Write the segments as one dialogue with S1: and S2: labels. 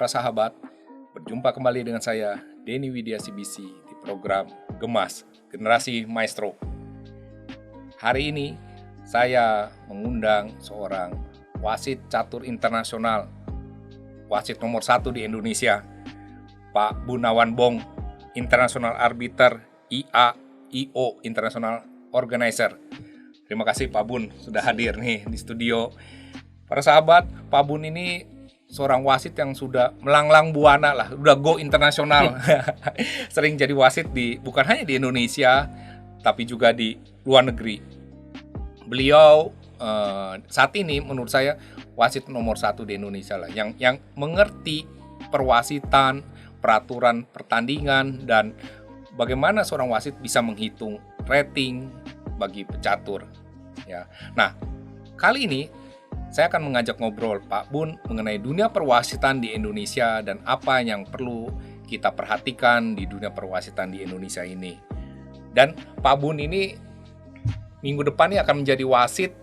S1: sahabat, berjumpa kembali dengan saya, Denny Widya CBC, di program Gemas, Generasi Maestro. Hari ini, saya mengundang seorang wasit catur internasional, wasit nomor 1 di Indonesia, Pak Bunawan Bong, International Arbiter, IO, International Organizer. Terima kasih Pak Bun sudah hadir nih di studio. Para sahabat, Pak Bun ini seorang wasit yang sudah melanglang buana lah, udah go internasional. Sering jadi wasit bukan hanya di Indonesia, tapi juga di luar negeri. Beliau saat ini menurut saya wasit nomor 1 di Indonesia lah, yang mengerti perwasitan, peraturan pertandingan, dan bagaimana seorang wasit bisa menghitung rating bagi pecatur. Ya. Nah, kali ini saya akan mengajak ngobrol Pak Bun mengenai dunia perwasitan di Indonesia dan apa yang perlu kita perhatikan di dunia perwasitan di Indonesia ini. Dan Pak Bun ini minggu depan ini akan menjadi wasit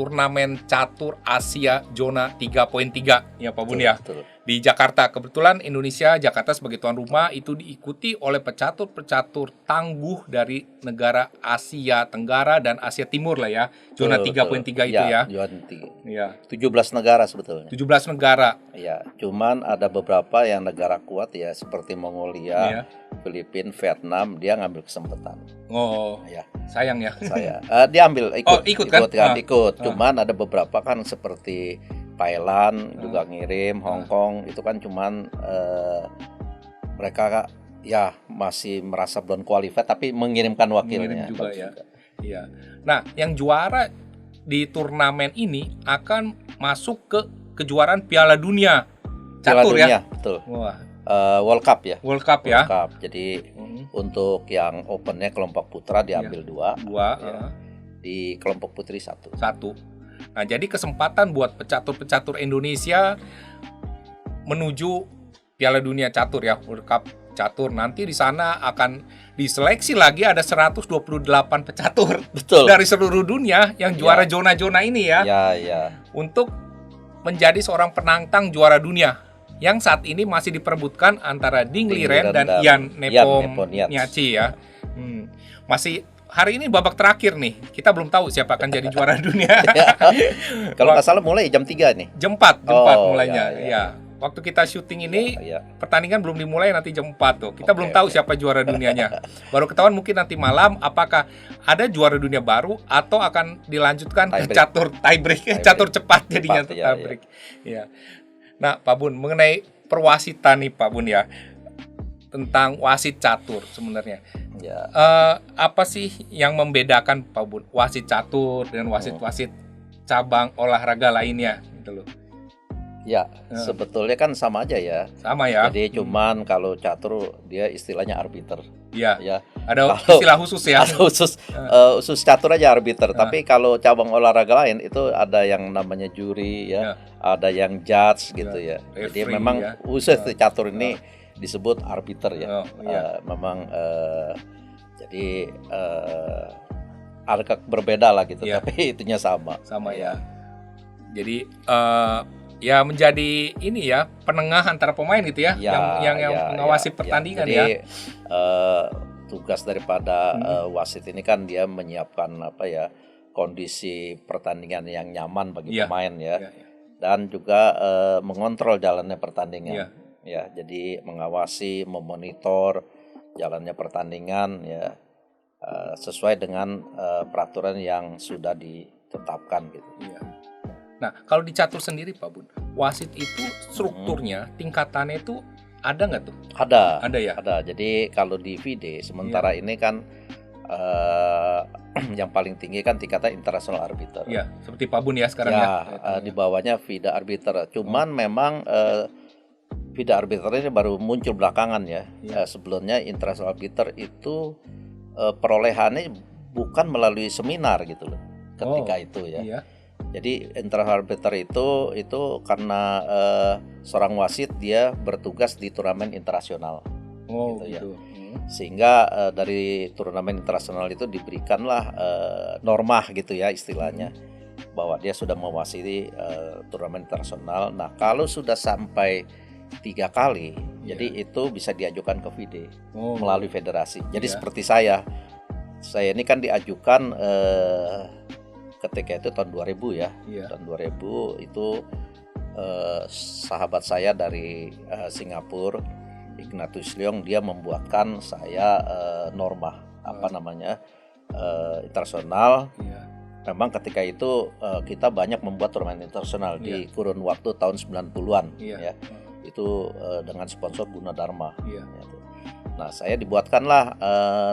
S1: turnamen catur Asia Zona 3.3 ya Pak Bun ya.
S2: Betul.
S1: Di Jakarta. Kebetulan Indonesia, Jakarta sebagai tuan rumah itu diikuti oleh pecatur-pecatur tangguh dari negara Asia Tenggara dan Asia Timur lah ya. Zona 3.3 itu ya.
S2: Zona 3.
S1: Ya.
S2: 17 negara sebetulnya.
S1: 17 negara.
S2: Ya, cuman ada beberapa yang negara kuat ya seperti Mongolia, Filipina, Vietnam, dia ngambil kesempatan.
S1: Oh.
S2: Ya.
S1: Sayang ya.
S2: Dia ambil ikut.
S1: Oh, ikut kan?
S2: Ikut. Cuman ada beberapa kan seperti Thailand juga ngirim, Hong Kong itu kan cuman mereka ya masih merasa belum qualified tapi mengirimkan wakilnya.
S1: Mengirim juga ya. Iya. Nah, yang juara di turnamen ini akan masuk ke kejuaraan Piala Dunia catur ya.
S2: Betul.
S1: Wah.
S2: World Cup ya.
S1: World Cup ya.
S2: World Cup. Jadi untuk yang opennya kelompok putra diambil dua. Ya. Di kelompok putri satu. Nah, jadi kesempatan buat pecatur-pecatur Indonesia menuju Piala Dunia Catur ya, World Cup Catur. Nanti di sana akan diseleksi lagi ada 128 pecatur. Betul.
S1: Dari seluruh dunia yang juara zona-zona ini ya.
S2: Ya.
S1: Untuk menjadi seorang penantang juara dunia yang saat ini masih diperebutkan antara Ding Liren dan Ian Nepomniachtchi ya. Masih hari ini babak terakhir nih. Kita belum tahu siapa akan jadi juara dunia.
S2: Kalau nggak salah mulai jam 3 nih.
S1: Jam 4 mulainya. Ya. Waktu kita syuting ini pertandingan belum dimulai, nanti jam 4 tuh. Kita belum tahu siapa juara dunianya. Baru ketahuan mungkin nanti malam apakah ada juara dunia baru atau akan dilanjutkan ke catur tiebreak, catur cepat jadinya tiebreak. Ya. Nah, Pak Bun, mengenai perwasitan nih Pak Bun ya. Tentang wasit catur sebenarnya.
S2: Ya.
S1: Apa sih yang membedakan Pak Bun wasit catur dengan wasit-wasit cabang olahraga lainnya gitu loh?
S2: Ya, sebetulnya kan sama aja ya.
S1: Sama ya.
S2: Jadi cuman kalau catur dia istilahnya arbiter.
S1: Iya.
S2: Ya.
S1: Ada istilah khusus ya.
S2: Ada khusus catur aja arbiter. Tapi kalau cabang olahraga lain itu ada yang namanya juri ya, ada yang judge gitu ya. Jadi memang khusus catur ini disebut arbiter ya. Memang jadi agak berbeda lah gitu, tapi itunya sama ya.
S1: Jadi ya menjadi ini ya penengah antara pemain gitu ya, yang mengawasi pertandingan ya. Jadi
S2: tugas daripada wasit ini kan dia menyiapkan kondisi pertandingan yang nyaman bagi pemain ya. Dan juga mengontrol jalannya pertandingan. Ya, jadi mengawasi, memonitor jalannya pertandingan ya sesuai dengan peraturan yang sudah ditetapkan gitu.
S1: Ya. Nah, kalau di catur sendiri Pak Bun, wasit itu strukturnya, tingkatannya itu ada nggak tuh?
S2: Ada
S1: ya.
S2: Ada. Jadi kalau di FIDE sementara ini kan yang paling tinggi kan tingkatan international arbiter.
S1: Iya, seperti Pak Bun ya sekarang ya.
S2: Di bawahnya FIDE arbiter. Cuman memang FIDE arbiter ini baru muncul belakangan ya. Sebelumnya international arbiter itu perolehannya bukan melalui seminar gitu loh. Ketika itu ya.
S1: Iya.
S2: Jadi international arbiter itu karena seorang wasit dia bertugas di turnamen internasional. Gitu. Ya. Sehingga dari turnamen internasional itu diberikanlah norma gitu ya istilahnya, bahwa dia sudah mewasiti turnamen internasional. Nah kalau sudah sampai 3 kali. Jadi itu bisa diajukan ke FIDE melalui federasi. Jadi seperti saya ini kan diajukan ketika itu tahun 2000 ya. Tahun 2000 itu sahabat saya dari Singapura, Ignatius Leong, dia membuatkan saya norma internasional. Memang ketika itu kita banyak membuat turnamen internasional di kurun waktu tahun 90-an ya. Itu dengan sponsor Gunadarma. Nah, saya dibuatkanlah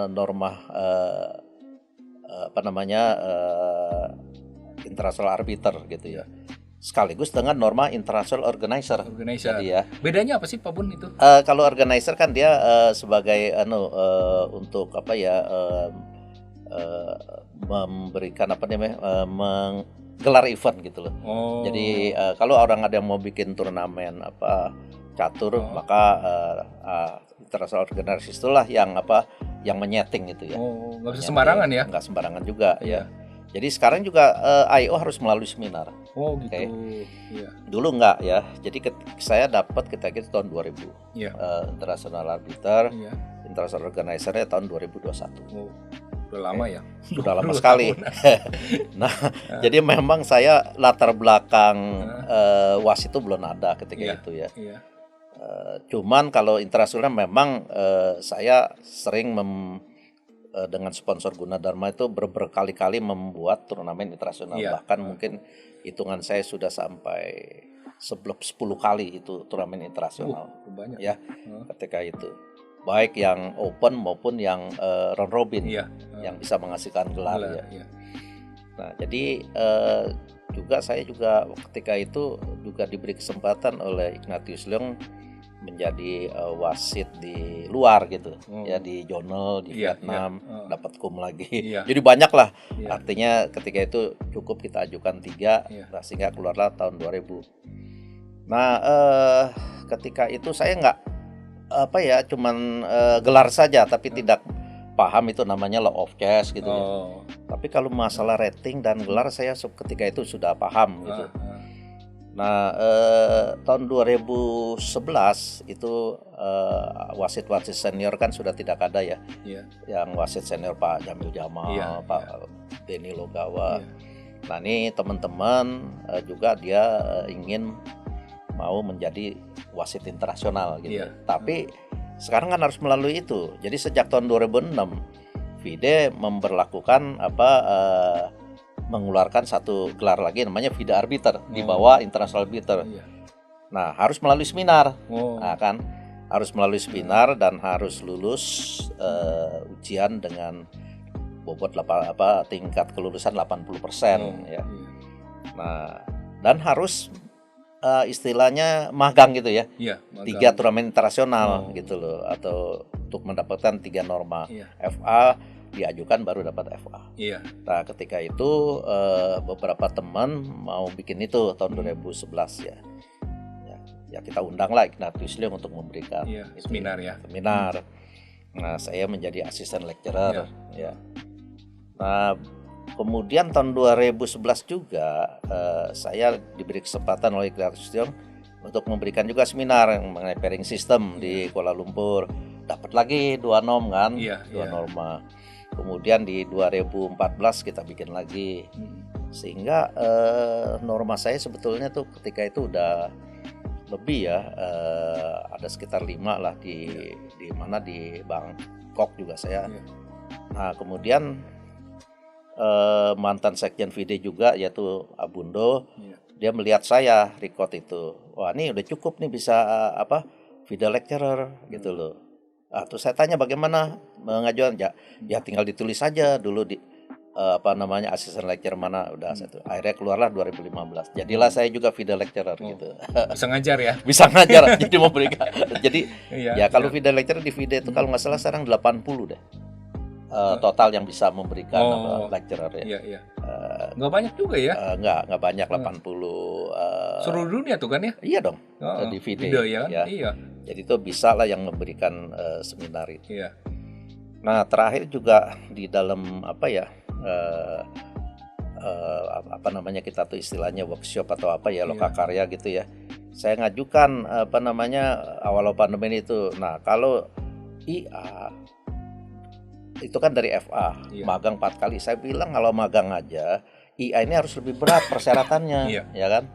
S2: norma international arbiter gitu ya. Sekaligus dengan norma international organizer. Jadi ya.
S1: Bedanya apa sih Pak Bun itu?
S2: Kalau organizer kan dia sebagai untuk memberikan menggelar event gitu loh. Jadi kalau orang ada yang mau bikin turnamen catur, maka international organizer itulah yang menyeting gitu ya.
S1: Nggak bisa sembarangan ya?
S2: Nggak sembarangan juga ya. Jadi sekarang juga IO harus melalui seminar.
S1: Gitu.
S2: Dulu enggak ya. Jadi saya dapat kita tahun 2000. International arbiter, international organizer-nya tahun 2021.
S1: Udah lama ya?
S2: Sudah lama sekali. Nah, jadi memang saya latar belakang WAS itu belum ada ketika itu ya. Cuman kalau internasional memang saya sering dengan sponsor Gunadarma itu berkali-kali membuat turnamen internasional. Bahkan mungkin hitungan saya sudah sampai 10 kali itu turnamen internasional.
S1: Banyak
S2: ya. Ketika itu baik yang open maupun yang round robin yang bisa menghasilkan gelar ya. Nah, jadi saya juga ketika itu juga diberi kesempatan oleh Ignatius Leong menjadi wasit di luar gitu ya, di Jonel di Vietnam, dapat kum lagi. Jadi banyak lah. Artinya ketika itu cukup kita ajukan 3 nah, sehingga keluarlah tahun 2000. Nah, ketika itu saya nggak cuman gelar saja tapi tidak paham itu namanya law of chess gitu ya. Tapi kalau masalah rating dan gelar saya ketika itu sudah paham gitu. Nah, tahun 2011 itu wasit-wasit senior kan sudah tidak ada ya. Yang wasit senior Pak Jamil Jamal, Pak Denny Logawa. Nah, ini teman-teman juga dia ingin mau menjadi wasit internasional gitu. Tapi sekarang kan harus melalui itu. Jadi sejak tahun 2006 FIDE memberlakukan mengeluarkan satu gelar lagi namanya FIDE Arbiter di bawah International Arbiter. Nah, harus melalui seminar. Nah, kan harus melalui seminar dan harus lulus ujian dengan bobot tingkat kelulusan 80% ya. Nah, dan harus istilahnya magang gitu ya. 3 turnamen internasional gitu loh, atau untuk mendapatkan 3 norma FA diajukan baru dapat FA. Nah, ketika itu beberapa teman mau bikin itu tahun 2011 ya. Ya kita undanglah Ignatius Leong untuk memberikan
S1: seminar ya.
S2: Seminar. Nah, saya menjadi asisten lecturer ya. Nah, kemudian tahun 2011 juga saya diberi kesempatan oleh Ignatius Leong untuk memberikan juga seminar mengenai pairing system di Kuala Lumpur. Dapat lagi 2 norm kan, 2 norma. Kemudian di 2014 kita bikin lagi, sehingga norma saya sebetulnya tuh ketika itu udah lebih ya, ada sekitar 5 lah di mana di Bangkok juga saya. Nah, kemudian mantan sekjen FIDE juga yaitu Abundo, dia melihat saya record itu, wah ini udah cukup nih bisa FIDE lecturer gitu loh. Terus saya tanya bagaimana mengajukan, ya tinggal ditulis saja dulu di asisten lecturer mana, udah satu. Akhirnya keluarlah 2015. Jadilah saya juga FIDE lecturer gitu.
S1: Bisa ngajar ya?
S2: Bisa ngajar, jadi memberikan. Jadi kalau FIDE lecturer di FIDE itu kalau nggak salah sekarang 80 deh. Total yang bisa memberikan lecturer ya.
S1: Nggak banyak juga ya?
S2: Nggak banyak, 80.
S1: Seluruh dunia tuh kan ya?
S2: Iya dong, di FIDE
S1: ya. Iya.
S2: Jadi itu bisa lah yang memberikan seminar itu. Nah, terakhir juga di dalam kita tuh istilahnya workshop atau lokakarya gitu ya. saya ngajukan awal pandemi itu. Nah, kalau IA itu kan dari FA, magang 4 kali. Saya bilang kalau magang aja, IA ini harus lebih berat persyaratannya, ya kan?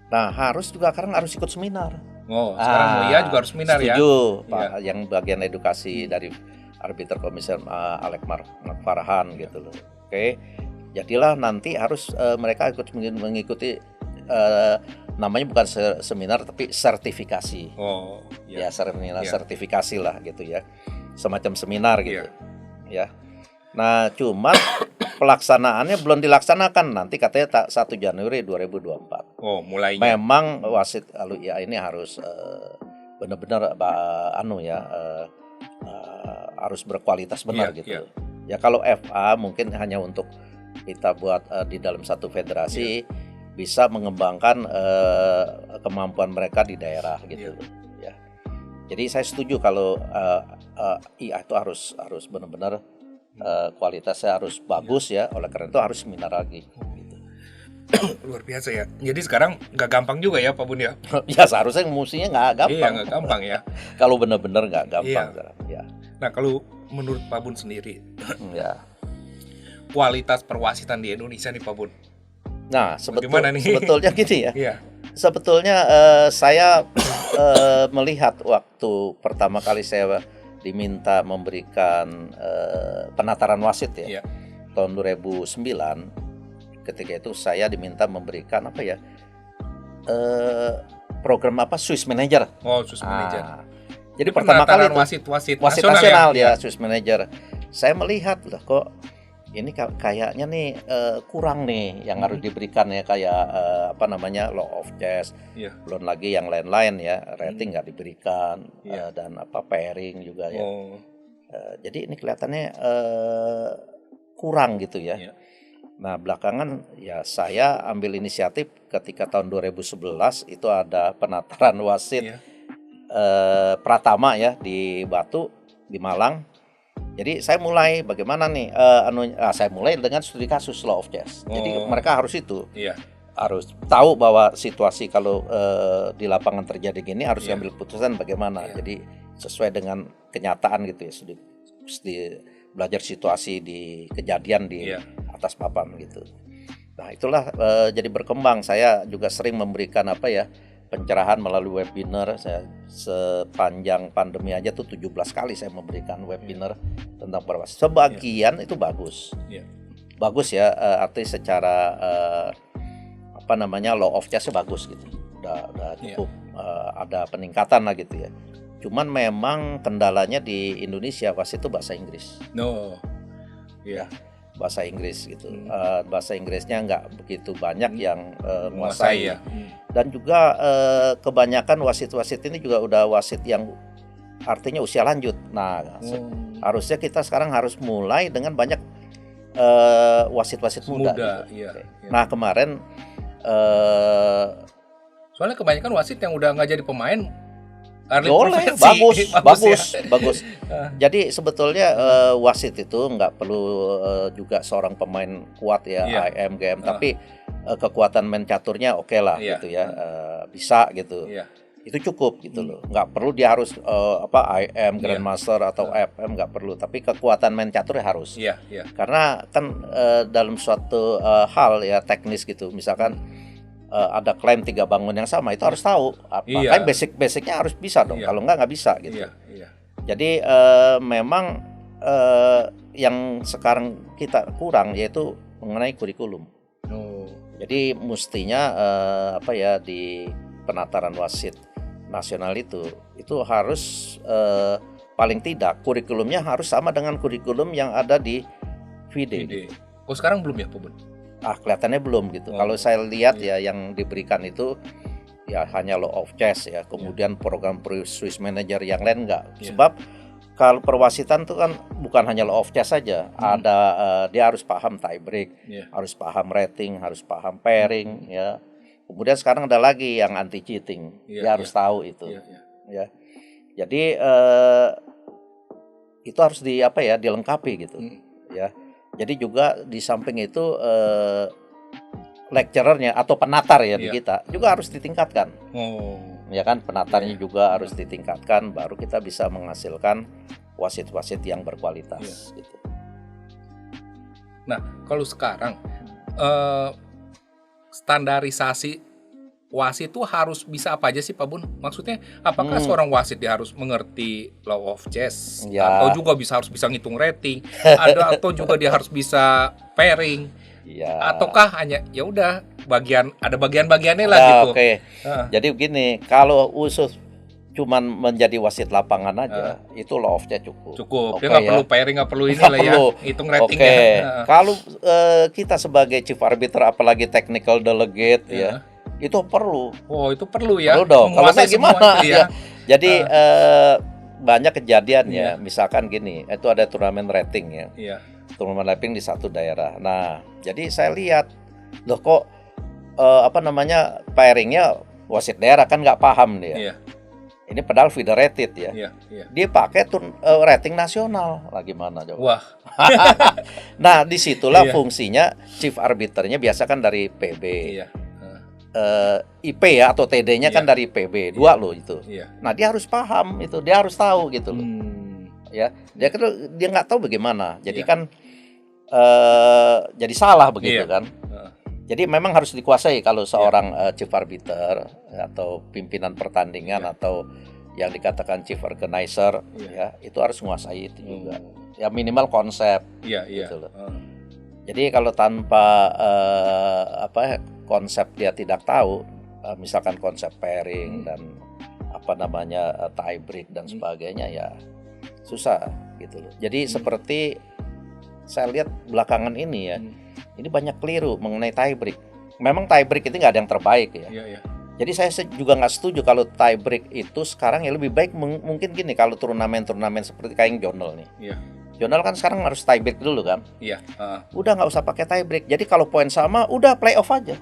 S2: Nah, harus ikut seminar.
S1: Oh, sekarang mau IA juga harus seminar ya?
S2: Setuju, Pak. Yang bagian edukasi dari Arbiter Commission Alek Farhan gitu loh. Oke, jadilah nanti harus mereka mengikuti namanya bukan seminar tapi sertifikasi.
S1: Oh,
S2: ya seminar sertifikasi lah gitu ya, semacam seminar gitu. Ya. Nah, cuman pelaksanaannya belum dilaksanakan, nanti katanya 1 Januari 2024.
S1: Oh, mulainya.
S2: Memang wasit IA ini harus benar-benar harus berkualitas benar gitu. Ya kalau FA mungkin hanya untuk kita buat di dalam satu federasi bisa mengembangkan kemampuan mereka di daerah gitu. Ya. Jadi saya setuju kalau IA itu harus benar-benar kualitasnya harus bagus ya. Oleh karena itu harus seminar lagi. Gitu.
S1: Luar biasa ya. Jadi sekarang nggak gampang juga ya Pak Bun ya?
S2: Ya seharusnya mestinya nggak gampang.
S1: Iya nggak gampang ya.
S2: Kalau benar-benar nggak gampang.
S1: Ya. Nah kalau menurut Pak Bun sendiri,
S2: ya.
S1: Kualitas perwasitan di Indonesia nih Pak Bun.
S2: Nah sebetulnya gini ya.
S1: Iya.
S2: Sebetulnya saya melihat waktu pertama kali saya diminta memberikan penataran wasit ya, tahun 2009. Ketika itu saya diminta memberikan program Swiss Manager.
S1: Oh, Swiss Manager.
S2: Jadi pertama kali
S1: wasit
S2: nasional ya Swiss Manager. Saya melihat loh kok ini kayaknya nih kurang nih yang harus diberikan ya, kayak law of chess, belum lagi yang lain-lain ya, rating nggak diberikan, dan pairing juga ya. Jadi ini kelihatannya kurang gitu ya. Nah belakangan ya saya ambil inisiatif ketika tahun 2011 itu ada penataran wasit Pratama ya di Batu, di Malang. Jadi saya mulai bagaimana nih saya mulai dengan studi kasus law of chess. Jadi mereka harus harus tahu bahwa situasi kalau di lapangan terjadi gini harus ambil putusan bagaimana. Jadi sesuai dengan kenyataan gitu ya. Studi belajar situasi di kejadian di atas papan gitu. Nah itulah jadi berkembang. Saya juga sering memberikan pencerahan melalui webinar. Saya sepanjang pandemi aja tuh 17 kali saya memberikan webinar tentang perwasit. Sebagian itu bagus. Bagus ya, arti secara law of chess bagus gitu. Udah cukup ada peningkatan lah gitu ya. Cuman memang kendalanya di Indonesia wasit itu bahasa Inggris. Bahasa Inggris gitu. Bahasa Inggrisnya nggak begitu banyak yang menguasai ya. Dan juga kebanyakan wasit-wasit ini juga udah wasit yang artinya usia lanjut. Nah, harusnya kita sekarang harus mulai dengan banyak wasit-wasit muda. Nah, kemarin
S1: soalnya kebanyakan wasit yang udah nggak jadi pemain.
S2: Boleh, bagus. Jadi sebetulnya wasit itu nggak perlu juga seorang pemain kuat ya, IM, GM, tapi kekuatan main caturnya oke lah gitu ya, bisa gitu. Itu cukup gitu loh. Nggak perlu dia harus IM, Grandmaster atau FM, nggak perlu. Tapi kekuatan main caturnya harus. Karena kan dalam suatu hal ya teknis gitu, misalkan ada klaim 3 bangun yang sama, itu harus tahu. Makanya basicnya harus bisa dong. Kalau nggak bisa gitu. Jadi memang yang sekarang kita kurang yaitu mengenai kurikulum. Jadi mestinya di penataran wasit nasional itu harus paling tidak kurikulumnya harus sama dengan kurikulum yang ada di FIDE.
S1: Oh sekarang belum ya Pak Bun?
S2: Kelihatannya belum gitu. Kalau saya lihat ya yang diberikan itu ya hanya law of chess ya, kemudian program Swiss Manager, yang lain enggak. Sebab kalau perwasitan itu kan bukan hanya law of chess saja, ada dia harus paham tie break, harus paham rating, harus paham pairing ya. Kemudian sekarang ada lagi yang anti cheating, dia harus tahu itu. Ya. Jadi itu harus dilengkapi gitu. Ya. Jadi juga di samping itu lecturernya atau penatar ya di
S1: Iya.
S2: kita juga harus ditingkatkan.
S1: Oh.
S2: Ya kan, penatarnya
S1: Iya.
S2: juga harus ditingkatkan, baru kita bisa menghasilkan wasit-wasit yang berkualitas gitu.
S1: Nah, kalau sekarang standarisasi wasit itu harus bisa apa aja sih Pak Bun? Maksudnya apakah seorang wasit dia harus mengerti law of chess
S2: Ya.
S1: atau juga harus bisa ngitung rating, atau juga dia harus bisa pairing,
S2: Iya.
S1: ataukah hanya ya udah ada bagian-bagiannya lah
S2: Nah,
S1: gitu.
S2: oke.
S1: Heeh.
S2: Jadi begini, kalau usus cuman menjadi wasit lapangan aja, itu law of chess cukup.
S1: Cukup.
S2: Oke
S1: Dia nggak
S2: ya.
S1: perlu pairing, nggak perlu ini
S2: Nggak
S1: lah ya.
S2: perlu.
S1: Hitung
S2: Oke,
S1: ratingnya. Heeh.
S2: kalau kita sebagai chief arbiter apalagi technical delegate ya, itu perlu.
S1: Oh, itu perlu ya.
S2: Perlu dong. Kalau
S1: Menguasai
S2: nggak
S1: semua
S2: gimana
S1: itu
S2: ya? Jadi banyak kejadian
S1: Iya.
S2: ya. Misalkan gini, itu ada turnamen rating ya.
S1: Iya.
S2: Turnamen rating di satu daerah. Nah, jadi saya lihat, loh kok pairingnya wasit daerah kan nggak paham dia.
S1: Iya.
S2: Ini padahal federated ya.
S1: Iya. Iya.
S2: Dia pakai rating nasional. Lah gimana coba?
S1: Wah.
S2: Nah, disitulah
S1: Iya.
S2: fungsinya chief arbiternya biasa kan dari PB.
S1: Iya.
S2: IP ya atau TD-nya kan
S1: Iya.
S2: dari PB. Dua loh itu.
S1: Iya.
S2: Nah, dia harus paham itu, dia harus tahu gitu loh. Ya, dia nggak tahu bagaimana. Jadi
S1: Iya.
S2: kan jadi salah begitu
S1: Iya.
S2: kan. Jadi memang harus dikuasai kalau seorang chief arbiter atau pimpinan pertandingan atau yang dikatakan chief organizer ya, itu harus menguasai itu juga. Ya minimal konsep.
S1: Iya, iya.
S2: Gitu loh. Jadi kalau tanpa konsep dia tidak tahu, misalkan konsep pairing dan tie break dan sebagainya ya susah gitu loh. Jadi seperti saya lihat belakangan ini ya, ini banyak keliru mengenai tie break. Memang tie break itu nggak ada yang terbaik ya.
S1: Iya, iya.
S2: Jadi saya juga nggak setuju kalau tie break itu sekarang ya lebih baik mungkin gini, kalau turnamen-turnamen seperti kayak Jonel nih.
S1: Iya.
S2: Jonel kan sekarang harus tie break dulu kan.
S1: Iya.
S2: Udah nggak usah pakai tie break. Jadi kalau poin sama udah playoff aja.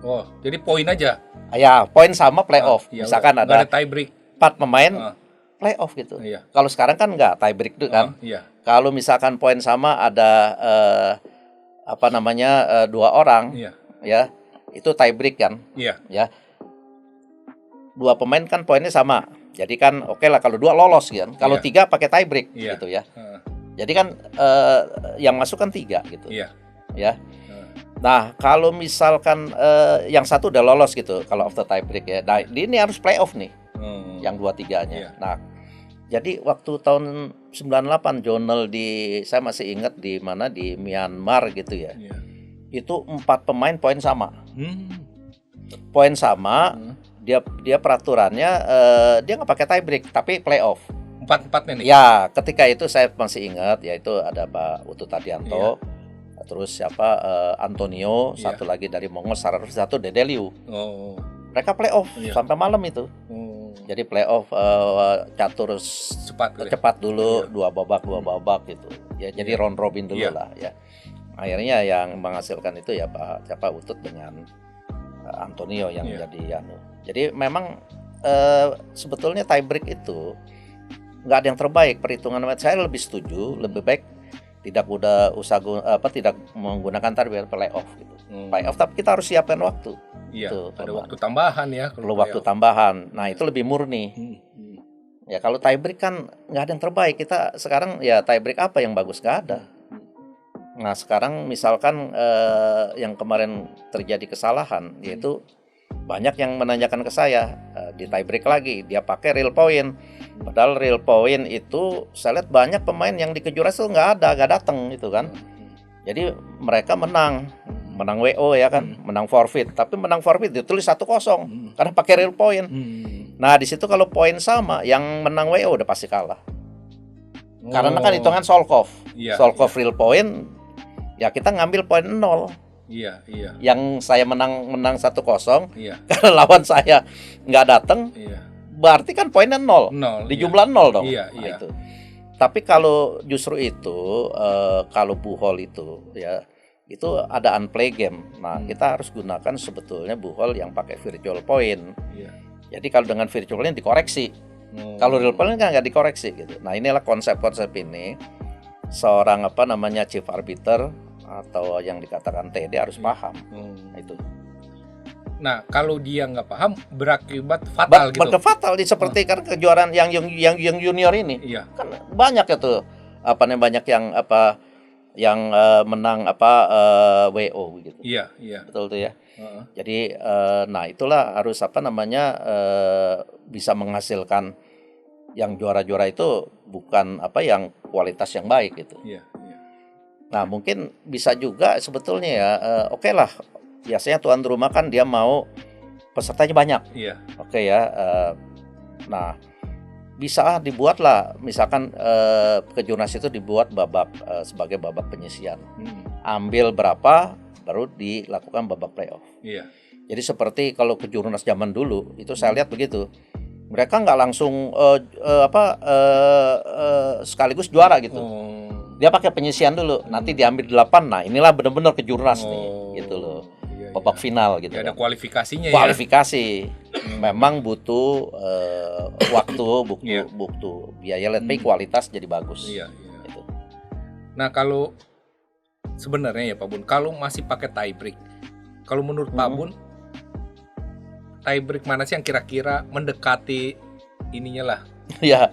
S1: Oh, jadi poin aja.
S2: Ya, poin sama playoff.
S1: Iya,
S2: Misalkan
S1: nggak
S2: ada
S1: ada tie break.
S2: 4 pemain playoff gitu.
S1: Iya.
S2: Kalau sekarang kan nggak tie break itu kan.
S1: Iya.
S2: Kalau misalkan poin sama ada 2 orang
S1: Iya.
S2: ya, itu tie break kan.
S1: Iya.
S2: Ya. 2 pemain kan poinnya sama. Jadi kan oke lah kalau 2 lolos kan. Kalau 3 pakai tie break
S1: Iya.
S2: gitu ya. Jadi kan yang masuk kan 3 gitu.
S1: Iya.
S2: Ya. Nah, kalau misalkan yang satu udah lolos gitu, kalau after tie break ya. Nah, ini harus playoff nih. Yang 2-3-nya.
S1: Iya.
S2: Nah, jadi waktu tahun 98 Jonel saya masih ingat di mana, di Myanmar gitu ya.
S1: Iya.
S2: Itu 4 pemain poin sama. Poin sama, dia peraturannya dia nggak pakai tie break tapi playoff.
S1: 4-4 nih.
S2: Ya, ketika itu saya masih ingat, yaitu ada Pak Utut Adianto, terus siapa Antonio, satu lagi dari Mongol, satu Dedeliu.
S1: Oh.
S2: Mereka playoff sampai malam itu. Jadi playoff catur cepat dulu, 2 babak gitu. Ya, jadi round robin dulu lah ya. Akhirnya yang menghasilkan itu ya Pak Utut dengan Antonio yang jadi Jadi memang sebetulnya tie break itu nggak ada yang terbaik. Perhitungan saya lebih setuju, lebih baik tidak menggunakan target playoff gitu. Playoff tapi kita harus siapkan waktu.
S1: Iya.
S2: Tuh,
S1: ada waktu tambahan ya.
S2: Perlu waktu tambahan. Nah, itu lebih murni. Ya kalau tie break kan nggak ada yang terbaik. Kita sekarang ya tie break apa yang bagus, nggak ada. Nah sekarang misalkan yang kemarin terjadi kesalahan, yaitu banyak yang menanyakan ke saya di tie break lagi dia pakai real point. Padahal real point itu saya lihat banyak pemain yang di kejuaraan itu nggak datang gitu kan. Jadi mereka menang WO ya kan, menang forfeit. Tapi menang forfeit ditulis 1-0 karena pakai real point. Nah di situ kalau poin sama, yang menang WO udah pasti kalah. Karena kan hitungan Solkov. Solkov real point, ya kita ngambil poin 0.
S1: Iya.
S2: Yang saya menang 1-0, karena lawan saya nggak datang, berarti kan poinnya 0. Di jumlah 0 dong.
S1: Iya.
S2: Itu. Tapi kalau justru itu, kalau buhol itu ya, itu ada unplay game. Nah, kita harus gunakan sebetulnya buhol yang pakai virtual point. Jadi kalau dengan virtual point dikoreksi. Kalau real point kan nggak dikoreksi gitu. Nah, inilah konsep-konsep ini seorang chief arbiter atau yang dikatakan TD harus paham. Itu.
S1: Nah, kalau dia nggak paham berakibat fatal gitu.
S2: Fatal seperti kan kejuaraan yang junior ini.
S1: Iya.
S2: Kan banyak itu banyak yang menang WO gitu.
S1: Iya.
S2: Betul tuh ya. Jadi nah itulah harus bisa menghasilkan yang juara-juara itu bukan yang kualitas yang baik gitu.
S1: Iya.
S2: Nah, mungkin bisa juga sebetulnya ya oke lah. Biasanya tuan rumah kan dia mau pesertanya banyak.
S1: Iya.
S2: Oke ya. Nah, bisa dibuatlah misalkan kejurnas itu dibuat babak sebagai babak penyisian. Ambil berapa baru dilakukan babak playoff.
S1: Iya.
S2: Jadi seperti kalau kejurnas zaman dulu itu saya lihat begitu. Mereka nggak langsung sekaligus juara gitu. Dia pakai penyisian dulu, nanti diambil 8. Nah, inilah benar-benar kejurnas nih, gitu loh. Babak final gitu.
S1: Ya, ada kualifikasinya
S2: Kualifikasi. Memang butuh waktu, butuh biaya, tapi kualitas jadi bagus.
S1: Iya. Gitu. Nah, kalau sebenarnya ya Pak Bun, kalau masih pakai tiebreak, kalau menurut Pak Bun, tiebreak mana sih yang kira-kira mendekati ininya lah?
S2: Ya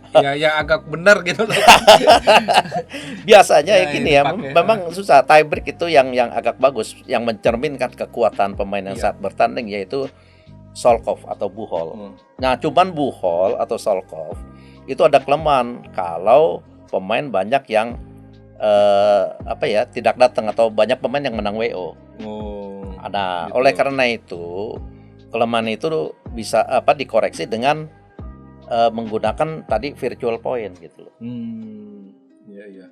S1: agak benar gitu loh.
S2: Biasanya gini ya, memang susah. Tiebreak itu yang agak bagus, yang mencerminkan kekuatan pemain yang saat bertanding, yaitu Solkov atau Buhol. Nah, cuman Buhol atau Solkov itu ada kelemahan kalau pemain banyak yang tidak datang atau banyak pemain yang menang WO. Nah, gitu. Oleh karena itu kelemahan itu bisa dikoreksi dengan menggunakan tadi virtual point gitu loh.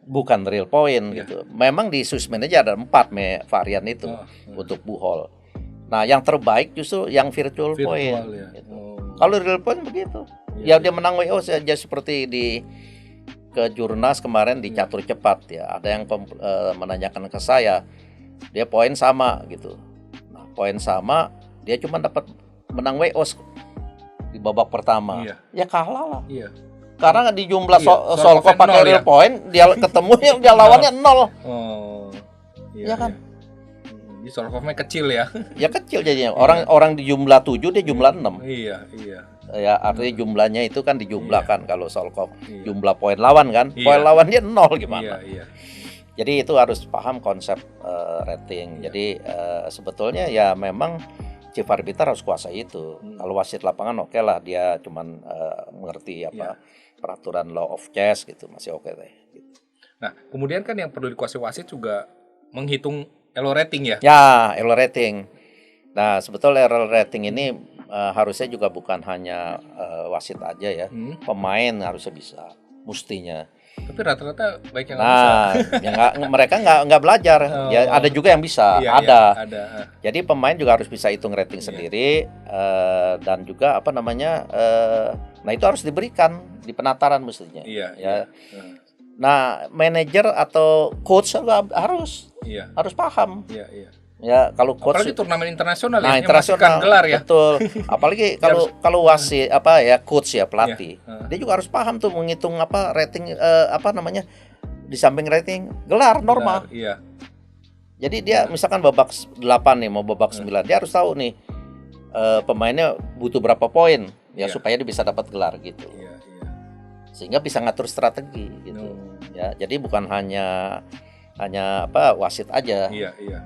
S2: Bukan real point gitu. Memang di Swiss Manager ada 4 varian itu untuk Buhol. Nah, yang terbaik justru yang virtual point. Ya. Gitu. Kalau real point begitu. Dia menang WO saja seperti di kejurnas kemarin di catur cepat ya. Ada yang menanyakan ke saya, dia poin sama gitu. Nah, poin sama, dia cuma dapat menang WO di babak pertama. Ya kalah lah. Karena di jumlah Solkov pakai real point, dia ketemu yang dia lawannya 0. Iya kan?
S1: Di Solkovnya kecil ya.
S2: Ya kecil jadinya. Orang di jumlah 7, dia jumlah 6.
S1: Iya.
S2: Ya artinya jumlahnya itu kan dijumlahkan kalau Solkov. Jumlah poin lawan kan. Poin lawan dia 0 gimana.
S1: Iya.
S2: Jadi itu harus paham konsep rating. Jadi sebetulnya ya memang chief arbiter harus kuasai itu. Kalau wasit lapangan oke lah, dia cuman mengerti peraturan law of chess gitu, masih oke deh. Gitu.
S1: Nah, kemudian kan yang perlu dikuasai wasit juga menghitung elo rating ya?
S2: Ya, elo rating. Nah, sebetulnya elo rating ini harusnya juga bukan hanya wasit aja ya, pemain harusnya bisa, mestinya.
S1: Tapi rata-rata baik yang bisa.
S2: Mereka nggak belajar. Ya ada juga yang bisa. Ada. Jadi pemain juga harus bisa hitung rating sendiri dan juga nah itu harus diberikan di penataran mestinya. Nah, manajer atau coach harus paham. Ya, kalau coach
S1: apalagi turnamen internasional
S2: internasional
S1: gelar ya.
S2: Betul. Apalagi kalau wasit coach ya, pelatih. Dia juga harus paham tuh menghitung rating di samping rating gelar normal. Jadi dia misalkan babak 8 nih mau babak 9, dia harus tahu nih pemainnya butuh berapa poin ya supaya dia bisa dapat gelar gitu. Sehingga bisa ngatur strategi gitu. Ya, jadi bukan hanya wasit aja.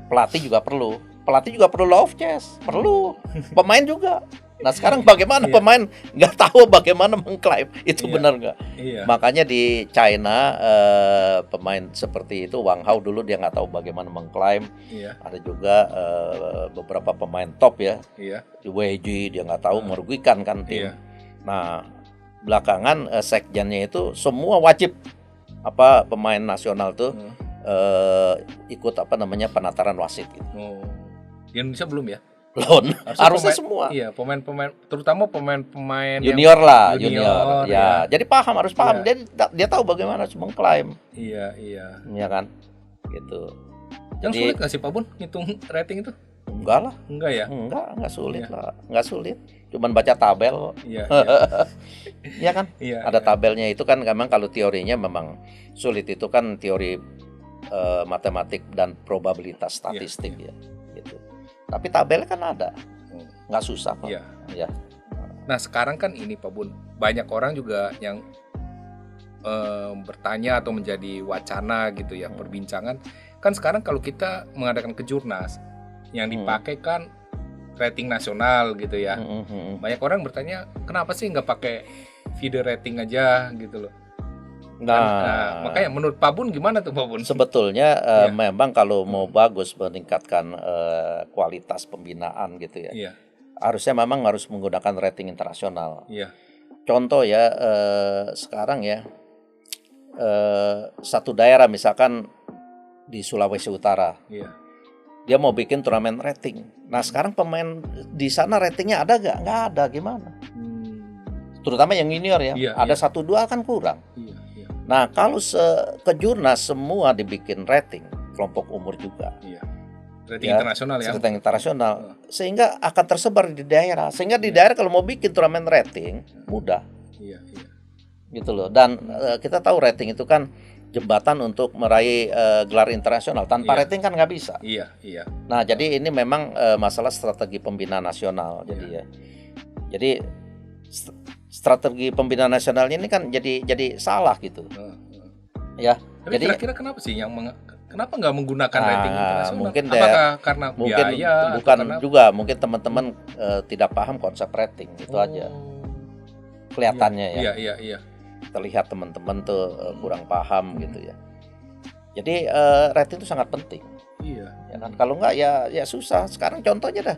S2: Pelatih juga perlu law of chess, perlu. Pemain juga. Nah, sekarang bagaimana pemain nggak tahu bagaimana mengklaim, itu benar nggak? Makanya di China pemain seperti itu, Wang Hao dulu dia nggak tahu bagaimana mengklaim. Ada juga beberapa pemain top ya, di WG dia nggak tahu, merugikan kan tim. Nah, belakangan sekjennya itu semua wajib pemain nasional tuh ikut penataran wasit gitu.
S1: Di Indonesia belum ya?
S2: Belum. Harusnya semua.
S1: Iya, pemain terutama pemain
S2: junior junior. Ya, jadi harus paham. Dia tahu bagaimana harus mengklaim.
S1: Iya.
S2: Iya kan? Gitu.
S1: Yang sulit nggak sih Pak Bun ngitung rating itu?
S2: Enggak lah.
S1: Enggak ya?
S2: Enggak sulit lah. Enggak sulit. Cuman baca tabel kok. Iya kan? Ada tabelnya itu kan, memang kalau teorinya memang sulit, itu kan teori matematik dan probabilitas statistik ya gitu. Tapi tabelnya kan ada, nggak susah Pak.
S1: Iya.
S2: Ya.
S1: Nah sekarang kan ini Pak Bun, banyak orang juga yang bertanya atau menjadi wacana gitu ya, perbincangan. Kan sekarang kalau kita mengadakan kejurnas, yang dipakai kan rating nasional gitu ya. Banyak orang bertanya, kenapa sih nggak pakai feeder rating aja gitu loh. Nah, makanya menurut Pak Bun gimana tuh Pak Bun?
S2: Sebetulnya memang kalau mau bagus meningkatkan kualitas pembinaan gitu ya, harusnya memang harus menggunakan rating internasional. Contoh ya, sekarang ya, satu daerah misalkan di Sulawesi Utara, dia mau bikin turnamen rating. Nah sekarang pemain di sana ratingnya ada gak? Nggak ada, gimana? Terutama yang junior ya, ada 1-2 kan kurang. Nah kalau kejurnas semua dibikin rating, kelompok umur juga.
S1: Rating internasional ya.
S2: Rating internasional, sehingga akan tersebar di daerah. Sehingga di daerah kalau mau bikin turnamen rating mudah. Gitu loh. Dan kita tahu rating itu kan jembatan untuk meraih gelar internasional. Tanpa rating kan nggak bisa. Nah jadi ini memang masalah strategi pembinaan nasional. Jadi strategi pembinaan nasionalnya ini kan jadi salah gitu. Ya.
S1: Tapi
S2: jadi
S1: kira-kira kenapa sih kenapa nggak menggunakan rating internasional?
S2: Mungkin
S1: apakah karena biaya?
S2: Bukan juga, mungkin teman-teman tidak paham konsep rating itu aja. Kelihatannya
S1: Iya.
S2: Terlihat teman-teman tuh kurang paham gitu ya. Jadi rating itu sangat penting. Ya kan? Kalau nggak ya susah. Sekarang contohnya dah,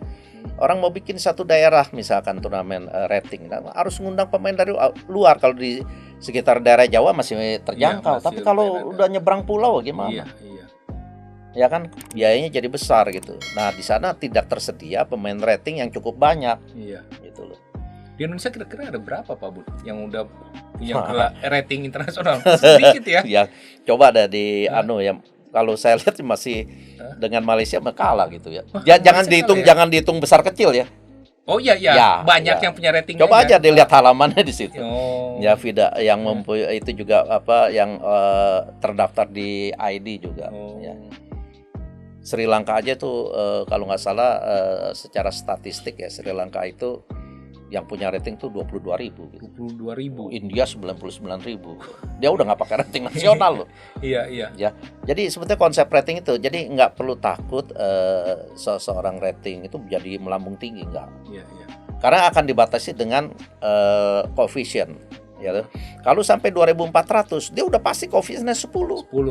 S2: orang mau bikin satu daerah misalkan turnamen rating, harus ngundang pemain dari luar. Kalau di sekitar daerah Jawa masih terjangkau, tapi kalau udah nyebrang pulau gimana? Ya kan biayanya jadi besar gitu. Nah di sana tidak tersedia pemain rating yang cukup banyak. Gitu loh.
S1: Di Indonesia kira-kira ada berapa Pak Bun yang udah punya rating internasional? Sedikit ya.
S2: Ya coba ada di ya. Kalau saya lihat masih dengan Malaysia kalah gitu ya. Jangan dihitung besar kecil ya.
S1: Oh iya. Banyak yang punya rating.
S2: Coba aja dilihat halamannya di situ. Ya FIDA yang mempunyai itu juga yang terdaftar di ID juga. Ya. Sri Lanka aja tuh kalau nggak salah secara statistik ya, Sri Lanka itu yang punya rating tuh 22.000 gitu.
S1: 22.000.
S2: India 99.000. Dia udah nggak pakai rating nasional loh.
S1: Iya.
S2: Ya. Jadi sebetulnya konsep rating itu, jadi nggak perlu takut seseorang rating itu jadi melambung tinggi, nggak.
S1: Iya.
S2: Karena akan dibatasi dengan koefisien. Ya, kalau sampai 2.400 dia udah pasti koefisiennya 10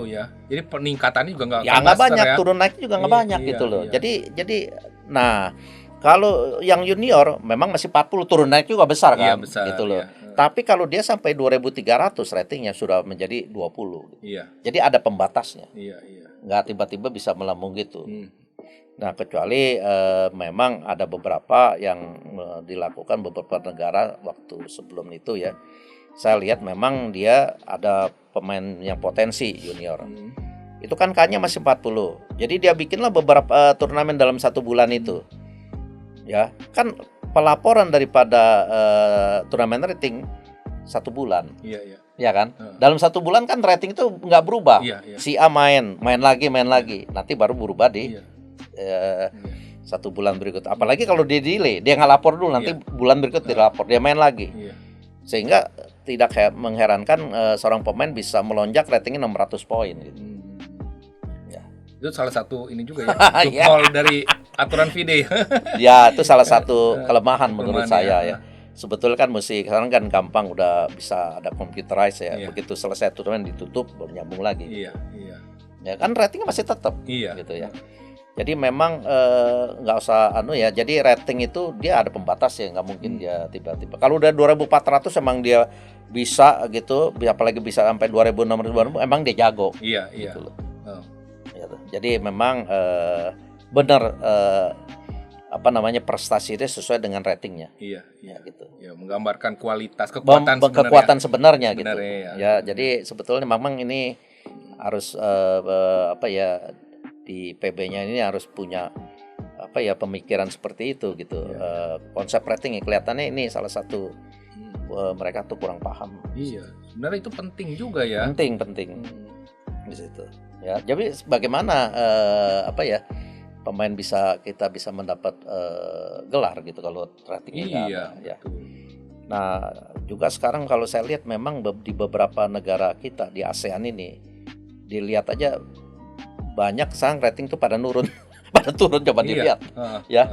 S1: ya. Jadi peningkatannya juga nggak
S2: banyak ya. Turun naik juga nggak banyak gitu loh. Jadi nah kalau yang junior memang masih 40, turun naik juga besar kan, besar, gitu loh. Tapi kalau dia sampai 2.300 ratingnya sudah menjadi 20. Gitu. Jadi ada pembatasnya. Nggak tiba-tiba bisa melambung gitu. Nah kecuali memang ada beberapa yang dilakukan beberapa negara waktu sebelum itu ya. Saya lihat memang dia ada pemain yang potensi junior. Itu kan K-nya masih 40. Jadi dia bikinlah beberapa turnamen dalam 1 bulan itu. Ya, kan pelaporan daripada turnamen rating 1 bulan. Ya kan? Dalam 1 bulan kan rating itu nggak berubah. Si A main lagi. Nanti baru berubah di 1 bulan berikut. Apalagi kalau dia delay, dia nggak lapor dulu, nanti bulan berikut dia lapor, dia main lagi. Sehingga tidak mengherankan seorang pemain bisa melonjak ratingnya 600 poin gitu.
S1: Itu salah satu ini juga ya, loophole dari aturan FIDE.
S2: Ya, itu salah satu kelemahan menurut saya ya. Sebetulnya kan sekarang kan gampang, udah bisa ada computerized ya. Begitu selesai turnamen ditutup baru nyambung lagi. Ya kan ratingnya masih tetap gitu ya. Jadi memang nggak usah ya. Jadi rating itu dia ada pembatas ya, nggak mungkin dia tiba-tiba. Kalau udah 2.400 emang dia bisa gitu, apalagi bisa sampai 2.600 emang dia jago. Gitu loh. Jadi memang benar prestasi itu sesuai dengan ratingnya. Gitu.
S1: Ya, menggambarkan kekuatan
S2: sebenarnya gitu. Ya, jadi sebetulnya memang ini harus di PB-nya ini harus punya pemikiran seperti itu gitu. Konsep rating kelihatannya ini salah satu mereka tuh kurang paham.
S1: Sebenarnya itu penting juga ya.
S2: Penting di situ. Ya, jadi bagaimana apa ya, pemain kita bisa mendapat gelar gitu kalau ratingnya nggak ada ya.
S1: Betul.
S2: Nah, juga sekarang kalau saya lihat memang di beberapa negara kita di ASEAN ini, dilihat aja banyak sekarang rating tuh pada nurun, pada turun, coba dilihat ya.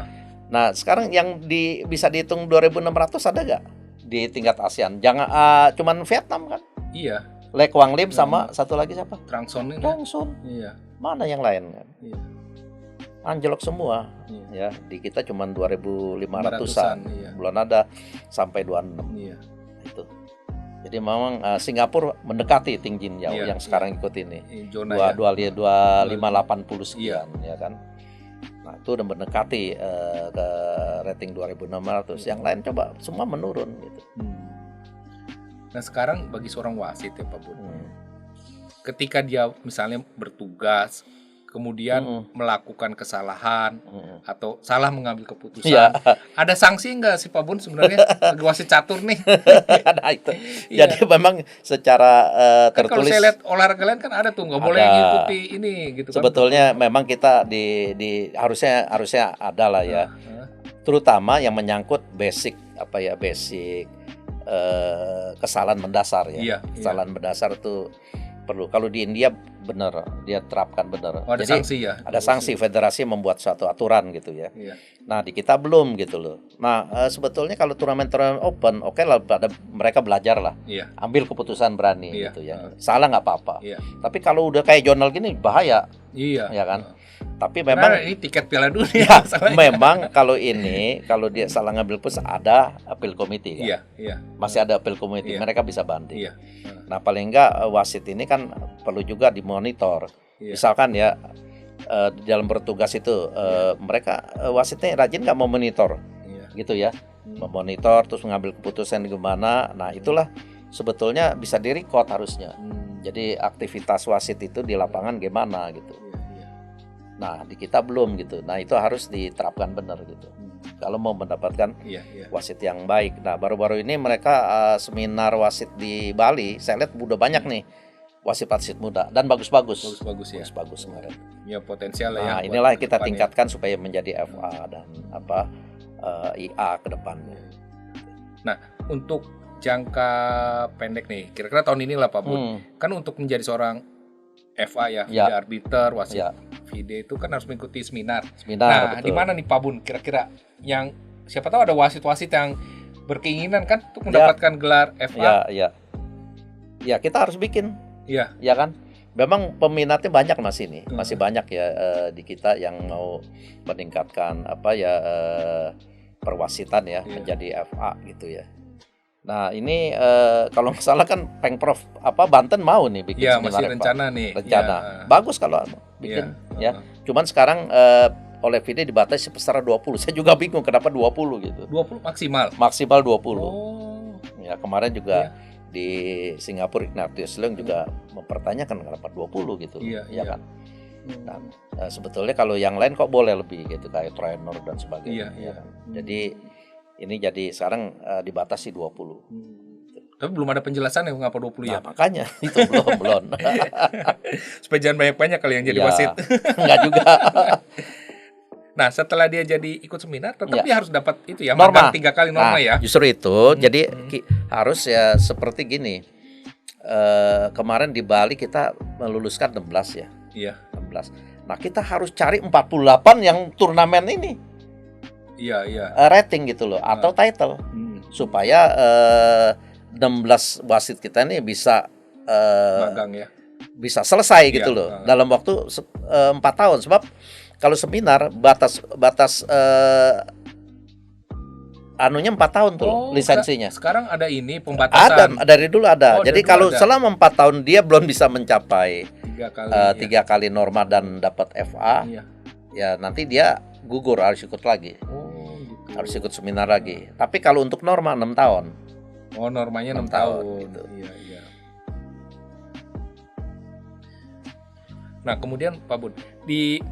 S2: Nah, sekarang yang bisa dihitung 2.600 ada nggak di tingkat ASEAN? Jangan cuman Vietnam kan?
S1: Iya.
S2: Le Quang Lim sama satu lagi siapa?
S1: Trangson.
S2: Iya. Mana yang lain kan?
S1: Iya.
S2: Anjlok semua.
S1: Iya.
S2: Ya, di kita cuma 2.500-an. Iya. Belum ada sampai 26.
S1: Iya.
S2: Itu. Jadi memang Singapura mendekati Ting Jin Yao yang sekarang ikut ini. 2580 sekian ya kan. Nah, itu udah mendekati ke rating 2.600. Yang lain coba semua menurun gitu.
S1: Nah, sekarang bagi seorang wasit ya Pak Bun, ketika dia misalnya bertugas, kemudian melakukan kesalahan atau salah mengambil keputusan, ada sanksi nggak sih Pak Bun sebenarnya bagi wasit catur nih?
S2: Ada itu. Jadi memang secara tertulis.
S1: Kalau saya lihat olahraga lain kan ada tuh, nggak boleh ngikuti ini gitu.
S2: Sebetulnya memang kita harusnya ada lah ya. Terutama yang menyangkut basic kesalahan mendasar ya. Kesalahan mendasar itu perlu. Kalau di India benar, dia terapkan benar.
S1: Ada sanksi ya.
S2: Ada sanksi, federasi membuat suatu aturan gitu ya. Nah, di kita belum gitu loh. Nah, sebetulnya kalau turnamen open, oke lah, mereka belajar lah. Ambil keputusan berani gitu ya. Salah nggak apa-apa. Tapi kalau udah kayak jurnal gini bahaya. Ya kan. Tapi memang
S1: ini tiket Piala Dunia.
S2: Memang kalau dia salah ngambil keputusan ada appeal committee kan. Masih ada appeal committee, mereka bisa banding. Nah, paling enggak wasit ini kan perlu juga dimonitor. Misalkan ya di dalam bertugas itu mereka wasitnya rajin nggak memonitor, gitu ya, memonitor terus mengambil keputusan gimana. Nah, itulah sebetulnya bisa direcord harusnya. Jadi aktivitas wasit itu di lapangan gimana gitu. Nah, di kita belum gitu. Nah, itu harus diterapkan benar gitu. Kalau mau mendapatkan wasit yang baik. Nah, baru-baru ini mereka seminar wasit di Bali, saya lihat udah banyak nih wasit-wasit muda dan bagus-bagus. Bagus kemarin.
S1: Ya, potensial lah ya.
S2: Nah, inilah kita tingkatkan supaya menjadi FA dan IA ke depannya.
S1: Nah, untuk jangka pendek nih, kira-kira tahun ini lah Pak Bun. Kan untuk menjadi seorang FA ya, FIDE arbiter, wasit FIDE itu kan harus mengikuti seminar. Nah, di mana nih Pak Bun kira-kira yang siapa tahu ada wasit-wasit yang berkeinginan kan untuk mendapatkan gelar FA?
S2: Ya, kita harus bikin. Ya kan? Memang peminatnya banyak masih banyak ya di kita yang mau meningkatkan perwasitan ya menjadi FA gitu ya. Nah, ini kalau nggak salah kan Pengprov Banten mau nih bikin seminar
S1: rencana nih.
S2: Bagus kalau bikin ya. Cuman sekarang oleh FIDE dibatasi peserta 20. Saya juga bingung kenapa 20 gitu.
S1: 20 maksimal.
S2: Maksimal 20. Ya, kemarin juga di Singapura Ignatius Leung juga mempertanyakan kenapa 20 gitu. Ya kan. Dan sebetulnya kalau yang lain kok boleh lebih gitu kayak trainer dan sebagainya ya kan. Jadi sekarang dibatasi 20.
S1: Tapi belum ada penjelasan yang mengapa 20 ya.
S2: Nah, makanya itu belum.
S1: Supaya jangan banyak-banyak kali yang jadi wasit.
S2: Enggak juga.
S1: Nah, setelah dia jadi ikut seminar, tetap dia harus dapat itu ya,
S2: norma
S1: 3 kali norma ya.
S2: Justru itu, jadi harus ya seperti gini. Kemarin di Bali kita meluluskan 16 ya. 16. Nah, kita harus cari 48 yang turnamen ini. Rating gitu loh atau title supaya 16 wasit kita ini bisa
S1: magang ya,
S2: bisa selesai gitu loh dalam waktu 4 tahun. Sebab kalau seminar batas anunya 4 tahun tuh lisensinya.
S1: Sekarang ada ini pembatasan.
S2: Ada, dari dulu ada. Jadi kalau selama 4 tahun dia belum bisa mencapai 3 kali norma dan dapat FA, ya nanti dia gugur, harus ikut lagi. Harus ikut seminar lagi. Tapi kalau untuk norma 6 tahun.
S1: Normanya 6 tahun.
S2: Gitu.
S1: Iya. Nah, kemudian Pak Bun, di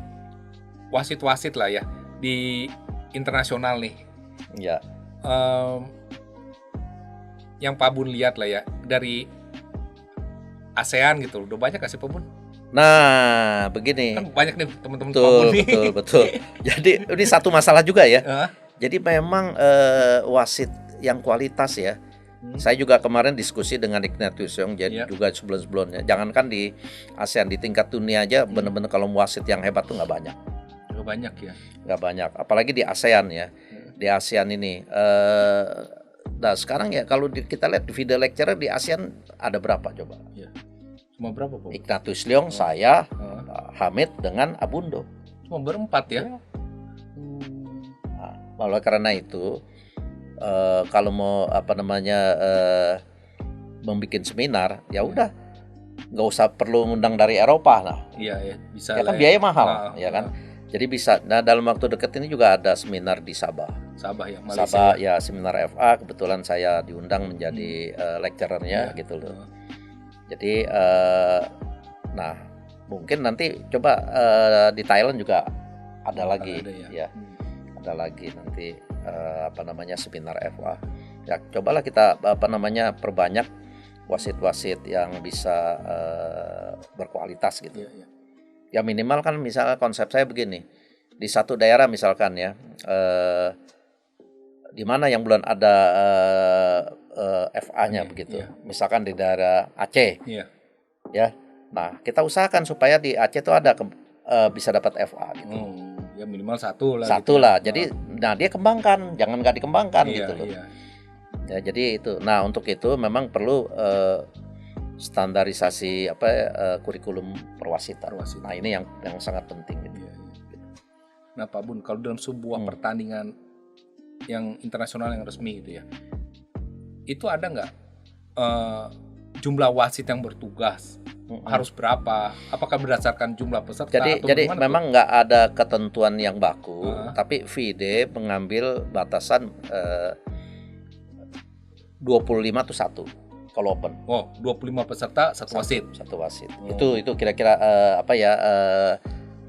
S1: wasit-wasit lah ya, di internasional nih.
S2: Ya.
S1: Yang Pak Bun lihat lah ya, dari ASEAN gitu, udah banyak gak sih Pak Bun
S2: Nah, begini.
S1: Kan banyak nih teman-teman
S2: Betul,
S1: Pabun nih.
S2: betul. Jadi ini satu masalah juga ya.
S1: Hah?
S2: Jadi memang wasit yang kualitas ya. Saya juga kemarin diskusi dengan Ignatius Yong, jadi juga sebelum-sebelumnya. Jangankan di ASEAN, di tingkat dunia aja benar-benar kalau wasit yang hebat tuh nggak banyak.
S1: Nggak banyak ya.
S2: Nggak banyak. Apalagi di ASEAN ya. Di ASEAN ini. Nah sekarang ya kalau kita lihat di video lecturer di ASEAN ada berapa coba?
S1: Ya. Cuma berapa Pak?
S2: Ignatius Leong, saya, Hamid dengan Abundo.
S1: Cuma berempat ya?
S2: Nah, oleh karena itu kalau mau membuat seminar ya udah nggak usah perlu ngundang dari Eropa lah.
S1: Iya bisa.
S2: Ya kan biaya mahal, ya kan. Jadi bisa. Nah dalam waktu dekat ini juga ada seminar di Sabah.
S1: Sabah ya, Malaysia.
S2: Sabah ya seminar FA, kebetulan saya diundang menjadi lecturernya gitu loh. Jadi nah mungkin nanti coba di Thailand juga ada lagi ya. Ada lagi nanti seminar FA. Ya cobalah kita perbanyak wasit-wasit yang bisa berkualitas gitu. Ya minimal kan misalnya konsep saya begini. Di satu daerah misalkan ya di mana yang belum ada FA-nya begitu. Misalkan di daerah Aceh. Ya. Nah, kita usahakan supaya di Aceh itu ada bisa dapat FA gitu.
S1: Ya minimal satu lah.
S2: Satu lah. Jadi nah dia kembangkan, jangan nggak dikembangkan gitu loh. Ya, jadi itu. Nah, untuk itu memang perlu standarisasi kurikulum perwasitan. Nah, ini yang sangat penting gitu.
S1: Nah, Pak Bun, kalau dalam sebuah pertandingan yang internasional yang resmi gitu ya, itu ada nggak jumlah wasit yang bertugas? Harus berapa? Apakah berdasarkan jumlah peserta?
S2: Jadi memang nggak ada ketentuan yang baku, tapi FIDE mengambil batasan 25 tuh satu kalau open.
S1: 25 peserta satu wasit.
S2: Satu wasit. Itu kira-kira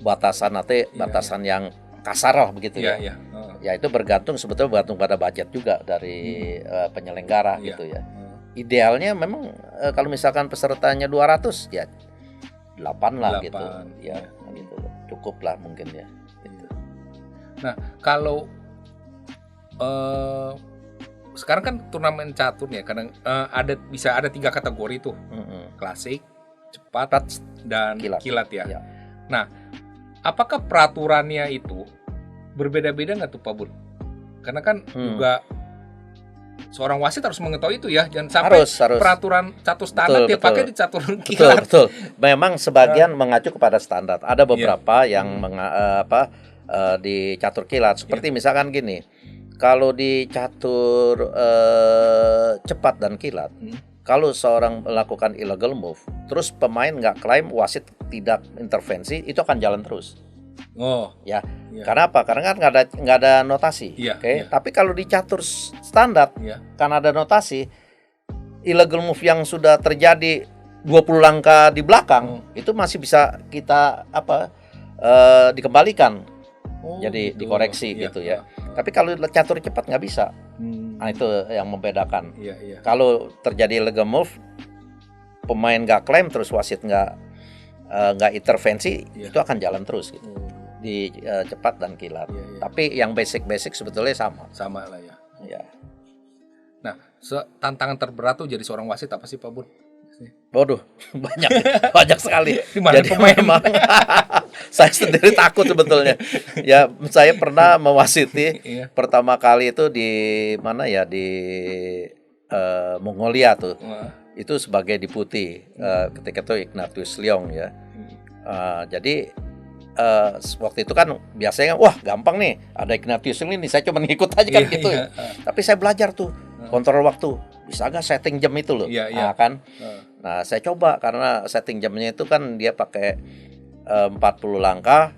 S2: batasan yang kasar lah begitu ya. Ya itu sebetulnya bergantung pada budget juga dari penyelenggara gitu ya. Idealnya memang kalau misalkan pesertanya 200 ya 8 lah 8, gitu. Ya gitu. Cukup lah mungkin ya gitu.
S1: Nah, kalau sekarang kan turnamen catur ya, kadang bisa ada 3 kategori tuh. Klasik, cepat dan kilat ya. Nah, apakah peraturannya itu berbeda-beda nggak tuh Pak Bun? Karena kan juga seorang wasit harus mengetahui itu ya, jangan sampai harus. Peraturan catur standar dia pakai di catur kilat.
S2: Betul. Memang sebagian mengacu kepada standar. Ada beberapa yang di catur kilat. Seperti misalkan gini, kalau di catur cepat dan kilat, kalau seorang melakukan illegal move, terus pemain nggak klaim, wasit tidak intervensi, itu akan jalan terus. Karena apa? Karena kan nggak ada notasi. Tapi kalau di catur standar, kan ada notasi. Illegal move yang sudah terjadi 20 langkah di belakang, itu masih bisa kita dikembalikan. Jadi dikoreksi gitu ya. Tapi kalau catur cepat nggak bisa. Nah itu yang membedakan. Kalau terjadi illegal move, pemain nggak klaim, terus wasit nggak intervensi, itu akan jalan terus gitu. Di cepat dan kilat. Tapi yang basic sebetulnya sama
S1: lah ya. Nah, tantangan terberat tuh jadi seorang wasit apa sih Pak Bun?
S2: Waduh, banyak sekali.
S1: Jadi
S2: memang saya sendiri takut sebetulnya. Ya, saya pernah mewasiti pertama kali itu di mana ya, di Mongolia tuh. Itu sebagai deputi ketika itu Ignatius Leong ya. Jadi waktu itu kan biasanya wah gampang nih, ada Ignatius ini saya cuma ngikut aja kan gitu ya. Tapi saya belajar tuh kontrol waktu. Bisa nggak setting jam itu loh? Kan. Nah, saya coba karena setting jamnya itu kan dia pakai 40 langkah,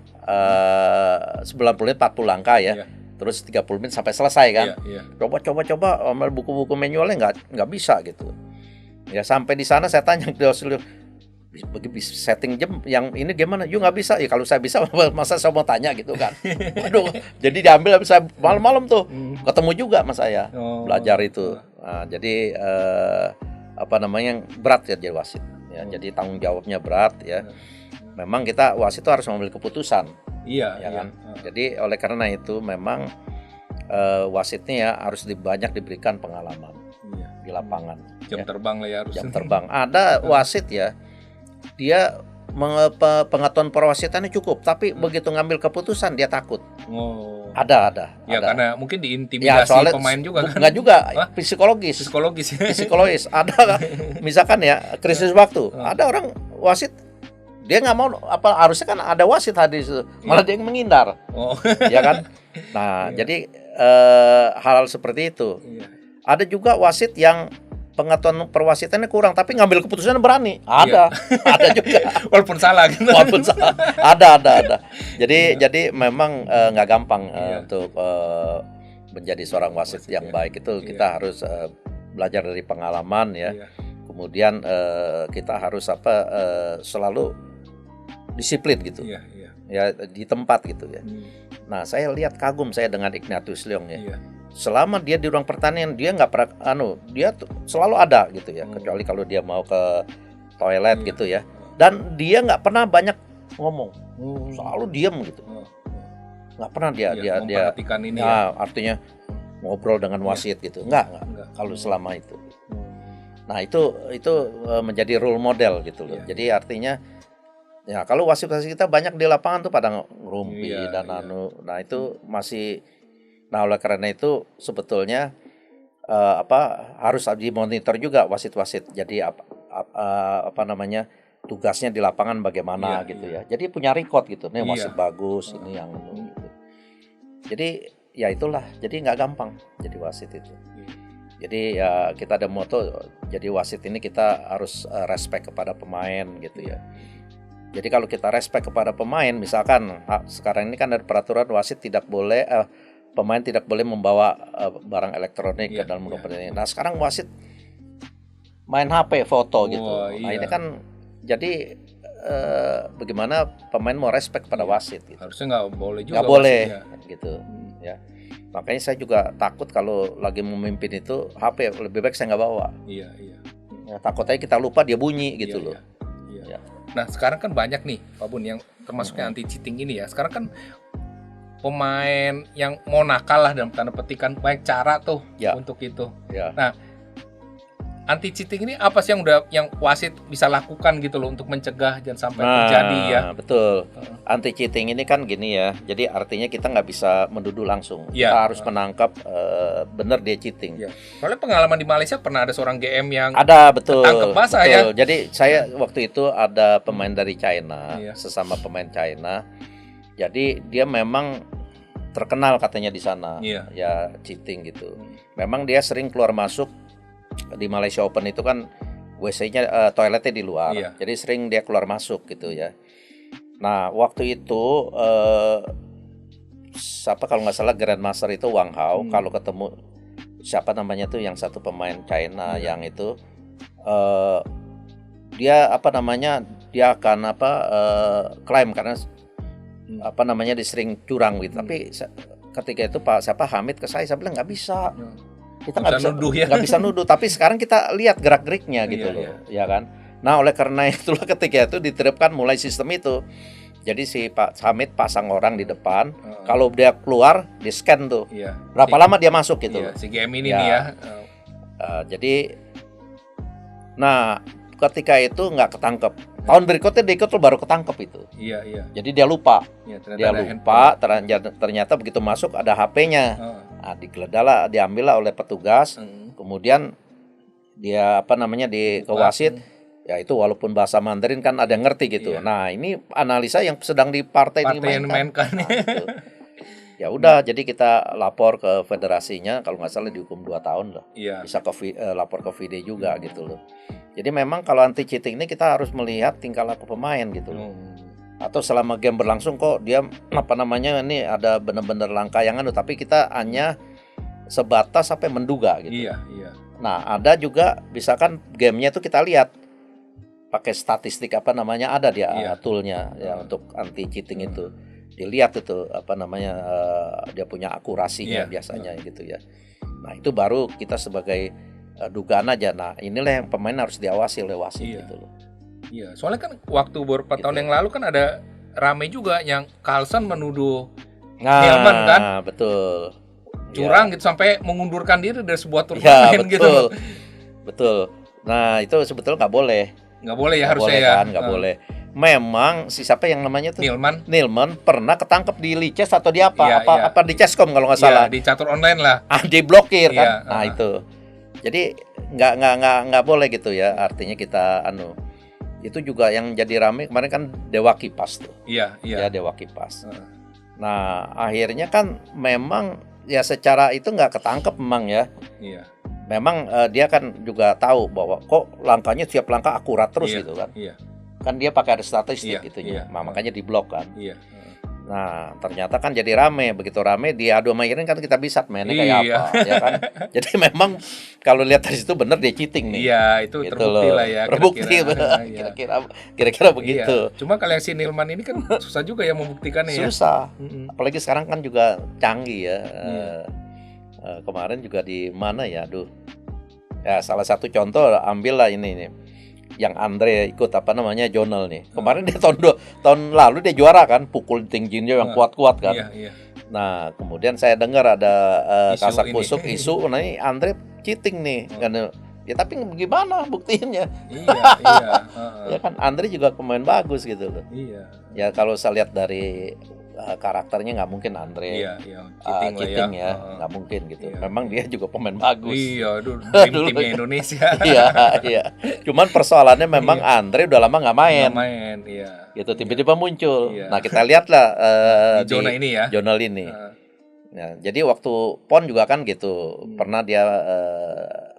S2: 90 menit 40 langkah ya. Terus 30 menit sampai selesai kan. Coba ambil buku-buku manualnya nggak bisa gitu. Ya sampai di sana saya tanya ke seluruh setting jam yang ini gimana? Yuk nggak bisa. Ya kalau saya bisa masa saya mau tanya gitu kan. Waduh, jadi diambil saya malam-malam tuh. Ketemu juga sama saya belajar itu. Nah, jadi berat ya jadi wasit. Ya, jadi tanggung jawabnya berat ya. memang kita wasit itu harus mengambil keputusan.
S1: Iya,
S2: Ya
S1: iya.
S2: kan? Jadi oleh karena itu memang wasitnya ya harus banyak diberikan pengalaman
S1: Iya.
S2: di lapangan.
S1: Jam
S2: ya.
S1: terbang lah ya harus.
S2: Jam terbang. Ada wasit ya, dia pengetahuan perwasitannya cukup, tapi begitu ngambil keputusan dia takut.
S1: Oh.
S2: Ada.
S1: Ya
S2: ada.
S1: karena mungkin
S2: Ya,
S1: diintimidasi
S2: soalnya
S1: pemain juga kan.
S2: Enggak juga,
S1: Hah?
S2: psikologis.
S1: Psikologis.
S2: Ada misalkan ya krisis waktu, ada orang wasit dia nggak mau harusnya kan ada wasit hadir di situ, malah dia yang menghindar.
S1: Oh.
S2: Ya kan? Nah, jadi hal-hal seperti itu.
S1: Iya.
S2: Ada juga wasit yang pengetahuan perwasitannya kurang tapi ngambil keputusannya berani. Ada juga.
S1: Walaupun salah gitu.
S2: Walaupun salah. Ada. Jadi memang nggak gampang untuk menjadi seorang wasit yang baik itu kita harus belajar dari pengalaman ya.
S1: Iya.
S2: Kemudian kita harus selalu disiplin gitu.
S1: Iya.
S2: Ya di tempat gitu ya. Nah, saya lihat kagum saya dengan Ignatius Leong ya.
S1: Iya.
S2: Selama dia di ruang pertandingan dia nggak pernah dia selalu ada gitu ya, kecuali kalau dia mau ke toilet gitu ya. Dan dia nggak pernah banyak ngomong, selalu diem gitu. Nggak pernah dia
S1: memperhatikan ini
S2: ya, artinya ngobrol dengan wasit gitu. Nggak kalau selama itu. Nah, itu menjadi role model gitu loh. Jadi artinya ya kalau wasit-wasit kita banyak di lapangan tuh pada ngerumpi nah itu masih. Nah, oleh karena itu sebetulnya harus dimonitor juga wasit-wasit. Jadi tugasnya di lapangan bagaimana gitu ya. Jadi punya record gitu. Nih wasit bagus, ini yang gitu. Jadi ya itulah. Jadi nggak gampang jadi wasit itu. Jadi ya kita ada moto jadi wasit ini kita harus respect kepada pemain gitu ya. Jadi kalau kita respect kepada pemain, misalkan sekarang ini kan ada peraturan wasit pemain tidak boleh membawa barang elektronik ke dalam ruang pertandingan. Nah, sekarang wasit main HP, foto gitu. Nah, ini kan jadi bagaimana pemain mau respect pada wasit gitu.
S1: Harusnya nggak boleh juga.
S2: Nggak boleh gitu ya. Makanya saya juga takut kalau lagi memimpin itu HP lebih baik saya nggak bawa.
S1: Iya.
S2: Ya, takutnya kita lupa dia bunyi gitu loh.
S1: Iya. Nah, sekarang kan banyak nih Pak Bun yang termasuknya anti cheating ini ya. Sekarang kan pemain yang mau nakal lah dalam tanda petikan banyak cara tuh untuk itu.
S2: Ya.
S1: Nah, anti cheating ini apa sih yang wasit bisa lakukan gitu loh untuk mencegah jangan sampai terjadi ya?
S2: Betul. Anti cheating ini kan gini ya. Jadi artinya kita nggak bisa menduduh langsung. Kita harus menangkap benar dia cheating.
S1: Ya. Soalnya pengalaman di Malaysia pernah ada seorang GM yang
S2: ketangkep
S1: basah ya.
S2: Jadi saya waktu itu ada pemain dari China, sesama pemain China. Jadi dia memang terkenal katanya di sana, ya cheating gitu. Memang dia sering keluar masuk di Malaysia Open itu kan WC-nya toiletnya di luar, jadi sering dia keluar masuk gitu ya. Nah waktu itu kalau nggak salah Grandmaster itu Wang Hao, kalau ketemu siapa namanya tuh yang satu pemain China yang itu dia dia akan klaim karena disering curang gitu. Tapi ketika itu Pak Hamid ke saya bilang nggak bisa. Kita nggak bisa nuduh. Tapi sekarang kita lihat gerak-geriknya gitu loh, ya kan. Nah oleh karena itulah ketika itu diterapkan mulai sistem itu. Jadi si Pak Hamid pasang orang di depan. Kalau dia keluar, di scan tuh. Berapa lama dia masuk gitu.
S1: Si GM ini nih ya.
S2: Jadi, nah ketika itu nggak ketangkep. Tahun berikutnya dia baru ketangkep itu.
S1: Iya.
S2: Jadi dia lupa.
S1: Dia lupa.
S2: Ternyata begitu masuk ada HP-nya. Nah, digeledah, diambil oleh petugas. Kemudian dia ke wasit. Ya itu walaupun bahasa Mandarin kan ada yang ngerti gitu. Nah ini analisa yang sedang di partai dimainkan. Nah, gitu. Ya udah, jadi kita lapor ke federasinya. Kalau nggak salah dihukum 2 tahun loh. Bisa lapor ke FIDE juga gitu loh. Jadi memang kalau anti cheating ini kita harus melihat tingkah laku pemain gitu loh. Atau selama game berlangsung kok dia ini ada benar-benar langkah yang tapi kita hanya sebatas sampai menduga gitu.
S1: Iya.
S2: Nah, ada juga misalkan gamenya itu kita lihat pakai statistik ada dia toolnya ya untuk anti cheating itu. Dilihat itu dia punya akurasinya biasanya gitu ya. Nah, itu baru kita sebagai dugaan aja. Nah, inilah yang pemain harus diawasi oleh wasit gitu loh.
S1: Iya, soalnya kan waktu beberapa
S2: Gitu.
S1: tahun yang lalu kan ada rame juga yang Carlsen menuduh
S2: Nah,
S1: Nilman kan
S2: betul.
S1: curang
S2: Ya,
S1: gitu sampai mengundurkan diri dari sebuah
S2: ya
S1: turnamen
S2: betul,
S1: gitu.
S2: betul. Nah itu sebetulnya nggak boleh,
S1: Nggak boleh ya
S2: nggak
S1: harusnya
S2: boleh
S1: ya.
S2: kan, nggak boleh. Memang si siapa yang namanya tuh
S1: Nilman.
S2: Nilman pernah ketangkep di Lices atau di apa,
S1: Iya, iya.
S2: apa di Chesscom kalau nggak
S1: Iya,
S2: salah,
S1: di catur online lah.
S2: diblokir
S1: Iya,
S2: kan. Nah itu, jadi nggak boleh gitu ya. Artinya kita itu juga yang jadi rame kemarin kan Dewa Kipas tuh.
S1: Iya,
S2: Ya
S1: iya.
S2: Dewa Kipas. Nah akhirnya kan memang ya secara itu nggak ketangkep memang ya.
S1: Iya.
S2: Memang dia kan juga tahu bahwa kok langkahnya tiap langkah akurat terus
S1: Iya,
S2: gitu kan.
S1: Iya.
S2: Kan dia pakai ada statistik
S1: Iya,
S2: itunya.
S1: iya.
S2: Nah, makanya diblok kan.
S1: Iya.
S2: Nah, ternyata kan jadi rame. Begitu rame diadu sama Irin kan kita bisa mainnya kayak
S1: Iya.
S2: apa, ya kan? Jadi memang kalau lihat dari situ bener dia cheating nih.
S1: Iya, itu
S2: Gitu
S1: terbukti
S2: loh.
S1: lah ya.
S2: Terbukti,
S1: Iya.
S2: kira-kira begitu.
S1: Iya. Cuma kalau yang si Nilman ini kan susah juga ya membuktikannya ya.
S2: Susah.
S1: Mm-mm.
S2: Apalagi sekarang kan juga canggih ya.
S1: Iya.
S2: Kemarin juga di mana ya, aduh. Ya salah satu contoh ambil lah ini nih. Yang Andre ikut apa namanya Jonel nih. Kemarin dia tahun lalu dia juara kan, pukul tingginya yang kuat-kuat kan.
S1: Iya, iya.
S2: Nah, kemudian saya dengar ada
S1: Isu
S2: kasak
S1: ini.
S2: kusuk isu, nah ini Andre cheating nih. Karena ya tapi gimana buktinya?
S1: Iya, iya.
S2: Ya kan Andre juga pemain bagus gitu loh.
S1: Iya.
S2: Ya kalau saya lihat dari karakternya nggak mungkin Andre
S1: Iya, iya.
S2: cheating ya, nggak mungkin gitu. Memang dia juga pemain bagus.
S1: Iya, dulu timnya Indonesia.
S2: Iya, iya. Cuman persoalannya memang Andre udah lama nggak main.
S1: Nggak main, iya.
S2: Gitu tiba-tiba muncul.
S1: Iya.
S2: Nah kita lihatlah
S1: Di zona ini ya.
S2: Jurnal ini. Nah, jadi waktu PON juga kan gitu. Pernah dia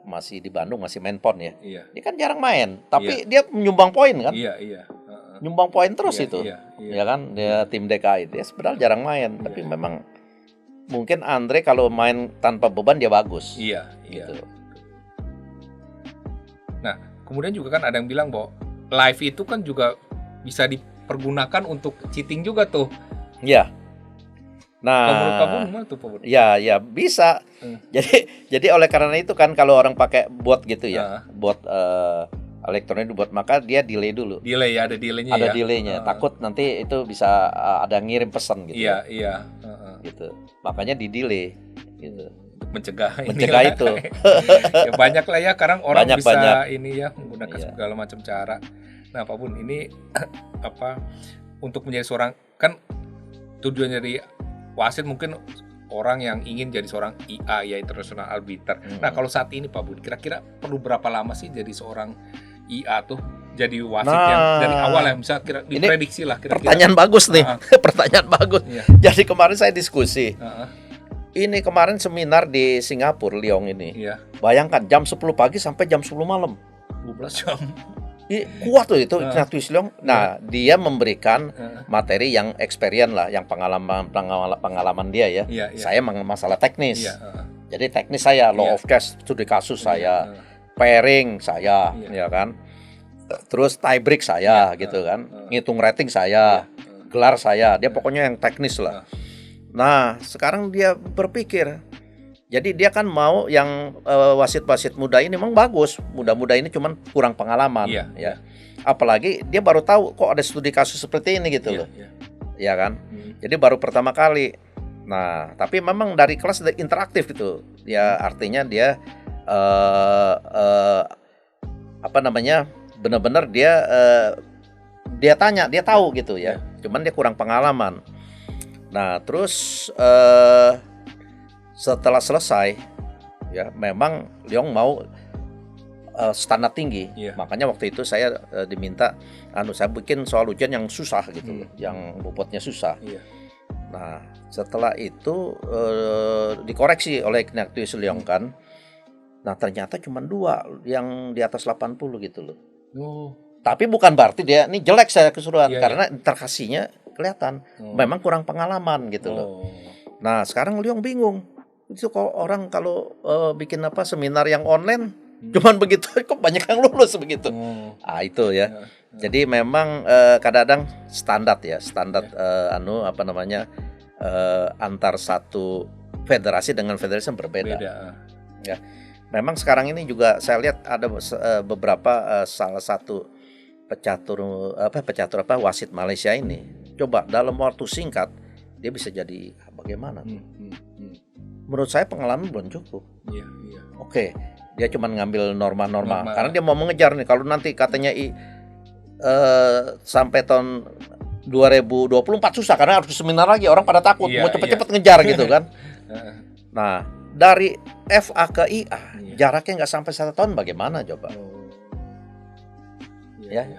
S2: masih di Bandung masih main PON ya.
S1: Iya.
S2: Dia kan jarang main, tapi dia menyumbang poin kan.
S1: Iya, iya.
S2: Nyumbang poin terus
S1: Iya,
S2: itu.
S1: iya, iya.
S2: Ya kan dia tim DKI dia sebenarnya jarang main, tapi memang mungkin Andre kalau main tanpa beban dia bagus.
S1: Iya, iya.
S2: Gitu.
S1: Nah, kemudian juga kan ada yang bilang bahwa live itu kan juga bisa dipergunakan untuk cheating juga tuh.
S2: Iya. Nah,
S1: Kalau menurut kamu gimana tuh, Pak?
S2: ya bisa. Jadi oleh karena itu kan kalau orang pakai bot gitu ya, bot elektronik buat maka dia delay dulu.
S1: Delay ya, ada delaynya
S2: ada
S1: ya.
S2: delaynya. Takut nanti itu bisa ada yang ngirim pesan gitu.
S1: Iya, iya.
S2: Gitu. Makanya di delay gitu.
S1: Mencegah
S2: itu.
S1: Ya banyak lah ya sekarang orang bisa
S2: banyak.
S1: ini ya menggunakan segala macam cara. Nah, Pak Bun, ini apa untuk menjadi seorang kan tujuan dari wasit mungkin orang yang ingin jadi seorang IA ya international arbiter. Nah, kalau saat ini Pak Bun, kira-kira perlu berapa lama sih jadi seorang IA tuh jadi wasit yang dari awal yang bisa diprediksi lah kira-kira.
S2: Pertanyaan bagus nih. Pertanyaan bagus.
S1: Iya.
S2: Jadi kemarin saya diskusi. Ini kemarin seminar di Singapura, Leong ini.
S1: Iya.
S2: Bayangkan jam 10 pagi sampai jam 10 malam.
S1: 12 jam.
S2: Kuat tuh itu Ignatius Leong. Nah, dia memberikan materi yang experience lah, yang pengalaman dia ya.
S1: Iya, iya.
S2: Saya masalah teknis.
S1: Iya.
S2: Jadi teknis saya, law of cash, studi kasus saya, pairing saya, ya kan. Terus tie break saya, gitu kan. Ngitung rating saya, gelar saya. Dia pokoknya yang teknis lah. Nah, sekarang dia berpikir. Jadi dia kan mau yang wasit-wasit muda ini memang bagus. Muda-muda ini cuman kurang pengalaman, ya. Apalagi dia baru tahu kok ada studi kasus seperti ini gitu loh. Ya kan? Jadi baru pertama kali. Nah, tapi memang dari kelas interaktif gitu. Ya artinya dia apa namanya? Benar-benar dia tanya, dia tahu gitu ya. Cuman dia kurang pengalaman. Nah, terus setelah selesai ya memang Leong mau standar tinggi. Makanya waktu itu saya diminta saya bikin soal ujian yang susah gitu, yang bobotnya susah. Nah, setelah itu dikoreksi oleh Ignatius Leong kan. Nah, ternyata cuma 2 yang di atas 80 gitu loh. Tapi bukan berarti dia ini jelek saya keseluruhan karena interkasinya kelihatan memang kurang pengalaman gitu loh. Nah, sekarang Leong bingung. Itu kalau orang kalau bikin seminar yang online cuman begitu kok banyak yang lulus begitu. Itu ya. Jadi memang kadang-kadang standar antar satu federasi dengan federasi yang berbeda. Ya. Memang sekarang ini juga saya lihat ada beberapa salah satu pecatur wasit Malaysia ini, coba dalam waktu singkat dia bisa jadi bagaimana? Menurut saya pengalaman belum cukup. Oke, dia cuma ngambil norma-norma karena dia mau mengejar nih. Kalau nanti katanya sampai tahun 2024 susah karena harus seminar lagi, orang pada takut mau cepet-cepet ngejar gitu kan. Nah, dari FA ke IA jaraknya nggak sampai 1 tahun, bagaimana coba?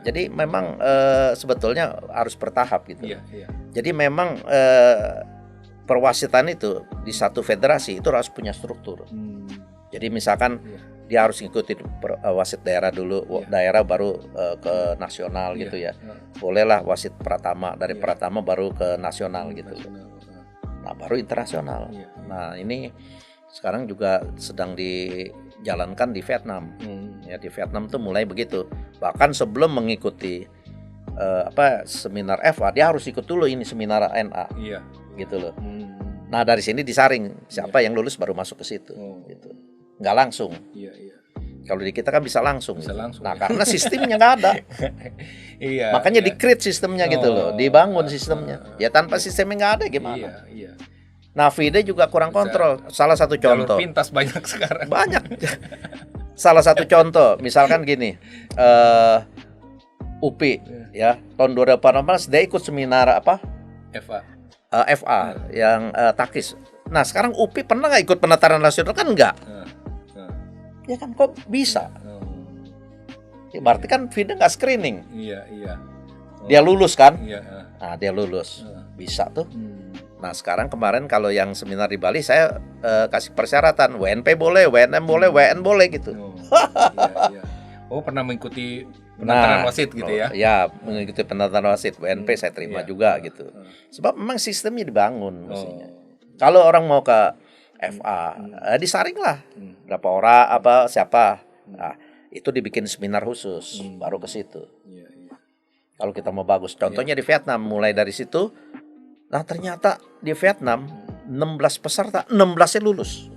S2: Jadi memang sebetulnya harus bertahap gitu. Jadi memang perwasitan itu di satu federasi itu harus punya struktur. Jadi misalkan dia harus ngikutin wasit daerah dulu, daerah baru ke nasional gitu ya. Bolehlah wasit Pratama, dari Pratama baru ke nasional gitu. Nah, baru internasional. Nah, ini sekarang juga sedang dijalankan di Vietnam. Ya, di Vietnam tuh mulai begitu. Bahkan sebelum mengikuti seminar FA, dia harus ikut dulu ini seminar NA. Gitu loh. Nah, dari sini disaring siapa yang lulus baru masuk ke situ gitu. Nggak langsung. Kalau di kita kan bisa langsung. Nah, karena sistemnya nggak ada. Makanya di-create sistemnya gitu loh, dibangun sistemnya. Ya tanpa sistemnya nggak ada gimana? Nah, FIDE juga kurang kontrol. Salah satu contoh.
S1: Jalur pintas banyak sekarang.
S2: Banyak. Salah satu contoh, misalkan gini, UPI ya tahun 2018 dia ikut seminar FA yang takis. Nah, sekarang UPI pernah nggak ikut penataran nasional? Kan enggak. Ya kan, kok bisa? Ya, berarti kan FIDE nggak screening. Dia lulus kan? Nah, dia lulus. Bisa tuh. Nah, sekarang kemarin kalau yang seminar di Bali saya kasih persyaratan WNP boleh, WNM boleh, WN boleh gitu.
S1: Oh, pernah mengikuti penataran wasit gitu ya?
S2: Ya, mengikuti penataran wasit WNP saya terima juga gitu. Sebab memang sistemnya dibangun mestinya. Kalau orang mau ke FA, disaring lah berapa orang, siapa. Nah, itu dibikin seminar khusus, baru ke situ. Kalau kita mau bagus, contohnya di Vietnam, mulai dari situ. Nah, ternyata di Vietnam 16 peserta, 16-nya lulus.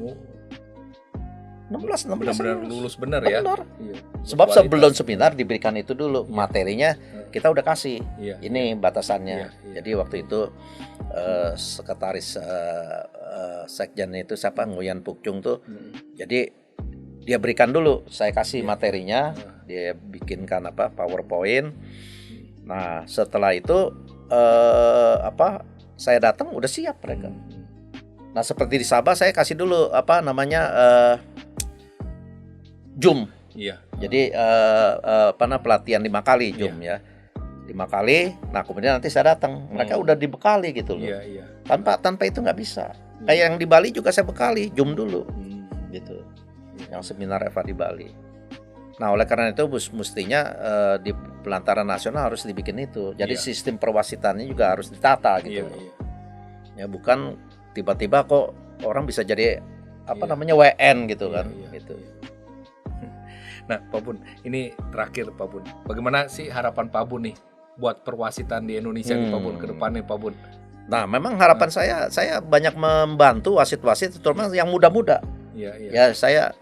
S2: 16
S1: benar-benar lulus benar ya.
S2: Sebab sebelum seminar diberikan itu dulu materinya, kita udah kasih. Ini batasannya. Jadi waktu itu sekretaris sekjen itu siapa, Nguyen Phuc Chung tuh. Jadi dia berikan dulu, saya kasih materinya, dia bikinkan PowerPoint. Nah, setelah itu saya datang udah siap mereka. Nah, seperti di Sabah saya kasih dulu Zoom. Jadi pelatihan 5 kali Zoom ya. 5 kali. Nah, kemudian nanti saya datang. Mereka udah dibekali gitu loh. Tanpa itu nggak bisa. Kayak yang di Bali juga saya bekali Zoom dulu. Gitu. Yang seminar FA di Bali. Nah, oleh karena itu mestinya di pelantaran nasional harus dibikin itu. Jadi sistem perwasitannya juga harus ditata gitu. Ya, bukan tiba-tiba kok orang bisa jadi WN gitu kan gitu.
S1: Nah, Pak Bun, ini terakhir Pak Bun. Bagaimana sih harapan Pak Bun nih buat perwasitan di Indonesia nih Pak Bun ke depannya Pak Bun?
S2: Nah, memang harapan saya banyak membantu wasit-wasit terutama yang muda-muda. Ya, saya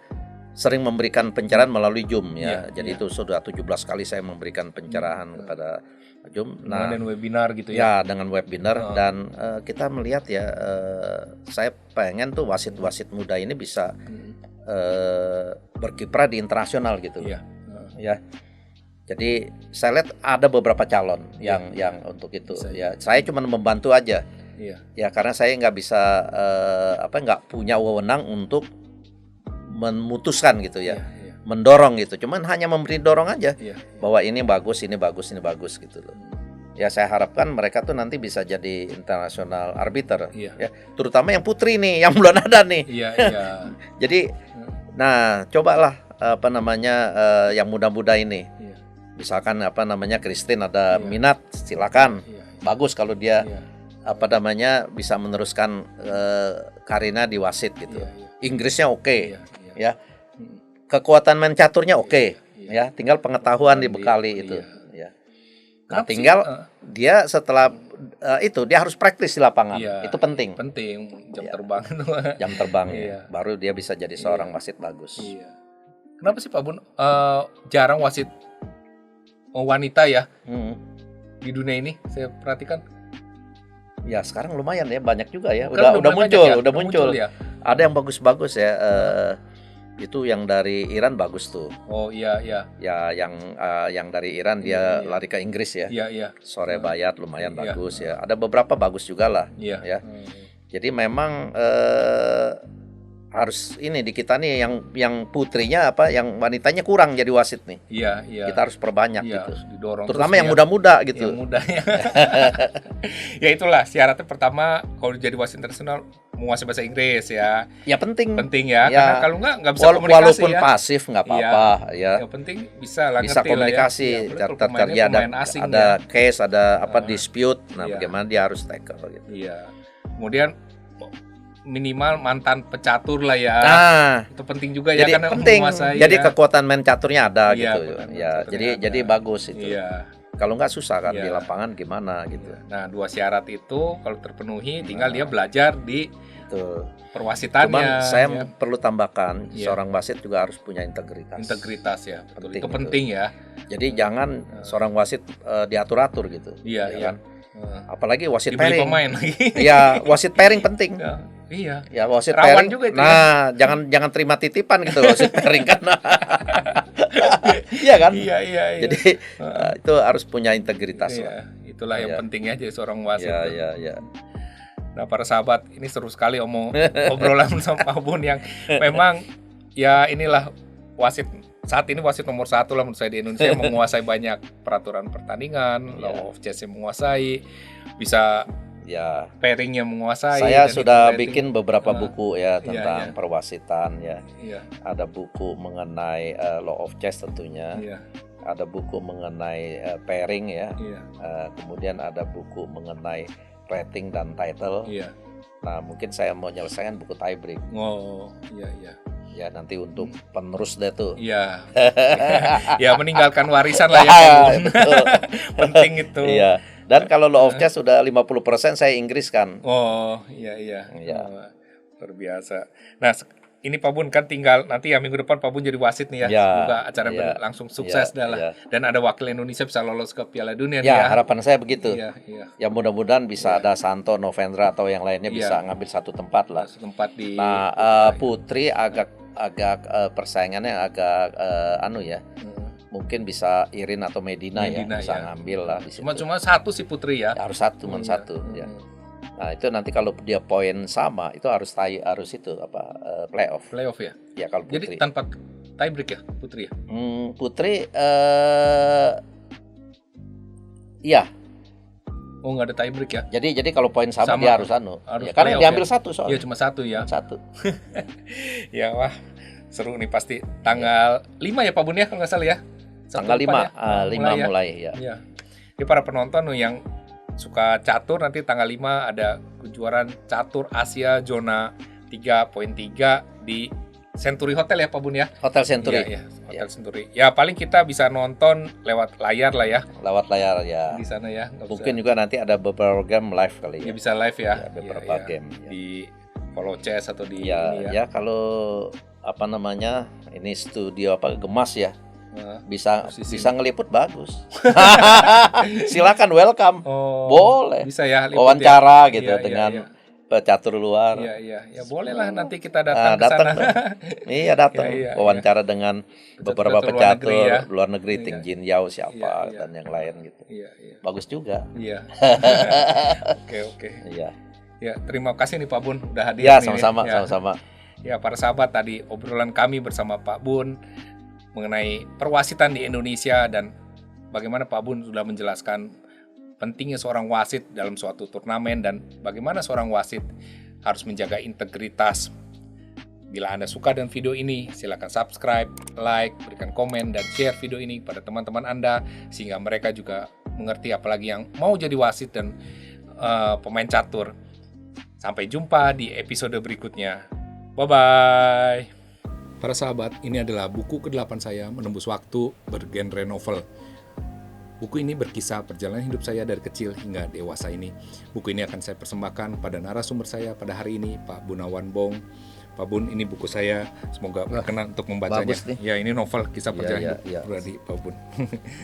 S2: sering memberikan pencerahan melalui Zoom ya. Jadi itu sudah 17 kali saya memberikan pencerahan kepada Zoom.
S1: Nah, dengan webinar gitu ya.
S2: Ya, dengan webinar dan kita melihat ya saya pengen tuh wasit-wasit muda ini bisa berkiprah di internasional gitu. Ya. Jadi saya lihat ada beberapa calon yang untuk itu. Ya, saya cuma membantu aja. Ya, karena saya nggak bisa nggak punya wewenang untuk memutuskan gitu ya, mendorong gitu. Cuman hanya memberi dorong aja bahwa ini bagus gitu loh. Ya, saya harapkan mereka tuh nanti bisa jadi international arbiter ya, terutama yang putri nih yang belum ada nih. Jadi nah, cobalah yang muda-muda ini. Misalkan Christine ada minat, silakan. Bagus kalau dia bisa meneruskan karirnya di wasit gitu. Inggrisnya oke. Ya, kekuatan main caturnya oke. Ya, tinggal pengetahuan dibekali itu. Ya. Nah, tinggal dia setelah itu dia harus praktis di lapangan. Itu penting.
S1: Jam terbang.
S2: Jam terbang ya. Baru dia bisa jadi seorang wasit bagus.
S1: Kenapa sih Pak Bun jarang wasit wanita ya di dunia ini saya perhatikan.
S2: Ya sekarang lumayan ya, banyak juga ya.
S1: Sekarang
S2: Udah muncul,
S1: ya?
S2: udah muncul.
S1: Ya.
S2: Ada yang bagus-bagus ya. Itu yang dari Iran bagus tuh.
S1: Oh iya.
S2: Ya yang dari Iran dia lari ke Inggris ya.
S1: Iya.
S2: Sore Bayat lumayan bagus ya. Ada beberapa bagus juga lah.
S1: Iya.
S2: Ya. Jadi memang harus ini di kita nih yang putrinya yang wanitanya kurang jadi wasit nih.
S1: Iya.
S2: Kita harus perbanyak gitu.
S1: Didorong.
S2: Terutama yang muda-muda gitu.
S1: Yang muda ya. Ya itulah syaratnya pertama kalau jadi wasit internasional menguasai bahasa Inggris ya.
S2: Ya penting
S1: ya. Karena kalau nggak bisa komunikasi
S2: walaupun pasif nggak apa-apa ya.
S1: Yang penting bisa lah
S2: bisa komunikasi. Terjadi ada case, ada dispute. Nah, bagaimana dia harus tackle gitu.
S1: Iya. Kemudian minimal mantan pecatur lah ya.
S2: Nah,
S1: itu penting juga ya karena
S2: penting.
S1: Menguasai.
S2: Jadi kekuatan main caturnya ada gitu.
S1: Ya,
S2: jadi bagus itu.
S1: Iya.
S2: Kalau nggak susah kan di lapangan gimana gitu.
S1: Nah, 2 syarat itu kalau terpenuhi tinggal dia belajar di perwasitannya.
S2: Cuman saya perlu tambahkan seorang wasit juga harus punya integritas.
S1: Integritas ya, betul. Itu penting ya.
S2: Jadi jangan seorang wasit diatur-atur gitu.
S1: Iya.
S2: Kan? Apalagi wasit
S1: dibeli
S2: pairing.
S1: Pemain lagi.
S2: Iya, wasit pairing penting.
S1: Iya.
S2: Ya wasit
S1: rawan
S2: pairing.
S1: Juga itu.
S2: Nah, jangan terima titipan gitu wasit pairing kan. Iya kan?
S1: Iya.
S2: Jadi itu harus punya integritas lah.
S1: Itulah yang penting ya jadi seorang wasit.
S2: Iya.
S1: Nah, para sahabat, ini seru sekali obrolan sama Pak Bun yang memang ya inilah wasit saat ini wasit nomor 1 lah menurut saya di Indonesia, menguasai banyak peraturan pertandingan, law of chess yang menguasai, bisa pairingnya menguasai.
S2: Saya sudah bikin beberapa buku ya tentang perwasitan ya. Ada buku mengenai law of chess tentunya. Ada buku mengenai pairing ya. Kemudian ada buku mengenai rating dan title. Nah, mungkin saya mau nyelesaikan buku tiebreak.
S1: Oh, iya.
S2: Ya nanti untuk penerus deh tuh.
S1: Iya. Ya meninggalkan warisan lah ya. Penting itu.
S2: Iya. Dan kalau law of chess sudah 50% saya Inggris kan.
S1: Oh, iya. Luar biasa. Nah, ini Pak Bun kan tinggal nanti ya minggu depan Pak Bun jadi wasit nih ya. Semoga acara langsung sukses lah. Dan ada wakil Indonesia bisa lolos ke Piala Dunia nih ya.
S2: Harapan saya begitu.
S1: Iya.
S2: Ya mudah-mudahan bisa ada Santo, Novendra atau yang lainnya bisa ngambil satu tempat lah.
S1: Di
S2: putri agak persaingannya agak mungkin bisa Irin atau Medina ya bisa ngambil lah di situ.
S1: Cuma satu si putri ya.
S2: Harus satu ya. Nah, itu nanti kalau dia poin sama itu harus itu playoff.
S1: Playoff ya.
S2: Ya kalau putri.
S1: Jadi tanpa tiebreak ya putri ya.
S2: Putri iya.
S1: Oh, nggak ada tiebreak ya.
S2: Jadi kalau poin sama dia harus ya, karena diambil satu soalnya.
S1: Iya, cuma satu ya.
S2: Satu.
S1: Ya wah, seru nih pasti. Tanggal 5 ya Pak Bun ya kalau nggak salah ya.
S2: Tanggal 5 mulai ya.
S1: Iya. Ini para penonton yang suka catur nanti tanggal 5 ada kejuaraan catur Asia zona 3.3 di Century Hotel ya Pak Bun ya.
S2: Hotel Century.
S1: Iya, Hotel Century. Ya paling kita bisa nonton lewat layar lah ya.
S2: Lewat layar ya.
S1: Di sana ya.
S2: Mungkin juga nanti ada beberapa game live kali ya.
S1: Ya bisa live ya.
S2: Beberapa game.
S1: Di Follow Chess atau di
S2: ini ya. Ya kalau ini studio Gemas ya. Bisa ngeliput bagus. Silakan welcome. Boleh.
S1: Bisa ya
S2: wawancara gitu dengan pecatur luar.
S1: Iya. Ya boleh lah nanti kita datang ke sana.
S2: Iya datang. Wawancara dengan beberapa pecatur luar negeri, Ting Jin Yao siapa dan yang lain gitu.
S1: Iya.
S2: Bagus juga.
S1: Iya. Oke.
S2: Iya.
S1: Ya, terima kasih nih Pak Bun udah hadir.
S2: Ya, sama-sama.
S1: Ya, para sahabat, tadi obrolan kami bersama Pak Bun mengenai perwasitan di Indonesia dan bagaimana Pak Bun sudah menjelaskan pentingnya seorang wasit dalam suatu turnamen dan bagaimana seorang wasit harus menjaga integritas. Bila Anda suka dengan video ini, silakan subscribe, like, berikan komen, dan share video ini pada teman-teman Anda sehingga mereka juga mengerti apalagi yang mau jadi wasit dan pemain catur. Sampai jumpa di episode berikutnya. Bye-bye. Para sahabat, ini adalah buku ke-8 saya, Menembus Waktu, bergenre novel. Buku ini berkisah perjalanan hidup saya dari kecil hingga dewasa ini. Buku ini akan saya persembahkan pada narasumber saya pada hari ini, Pak Bunawan Bong, Pak Bun, ini buku saya, semoga berkenan untuk membacanya.
S2: Bagus nih.
S1: Ya, ini novel kisah perjalanan
S2: iya.
S1: pribadi Pak Bun.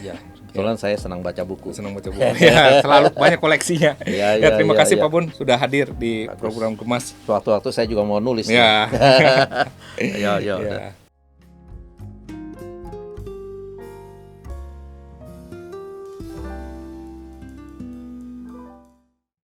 S2: Ya, kebetulan saya senang baca buku.
S1: Senang baca buku. Ya, selalu banyak koleksinya. Terima kasih Pak Bun sudah hadir di program Gemas.
S2: Suatu waktu saya juga mau nulis.
S1: Ya.
S2: Ya.
S1: Ya.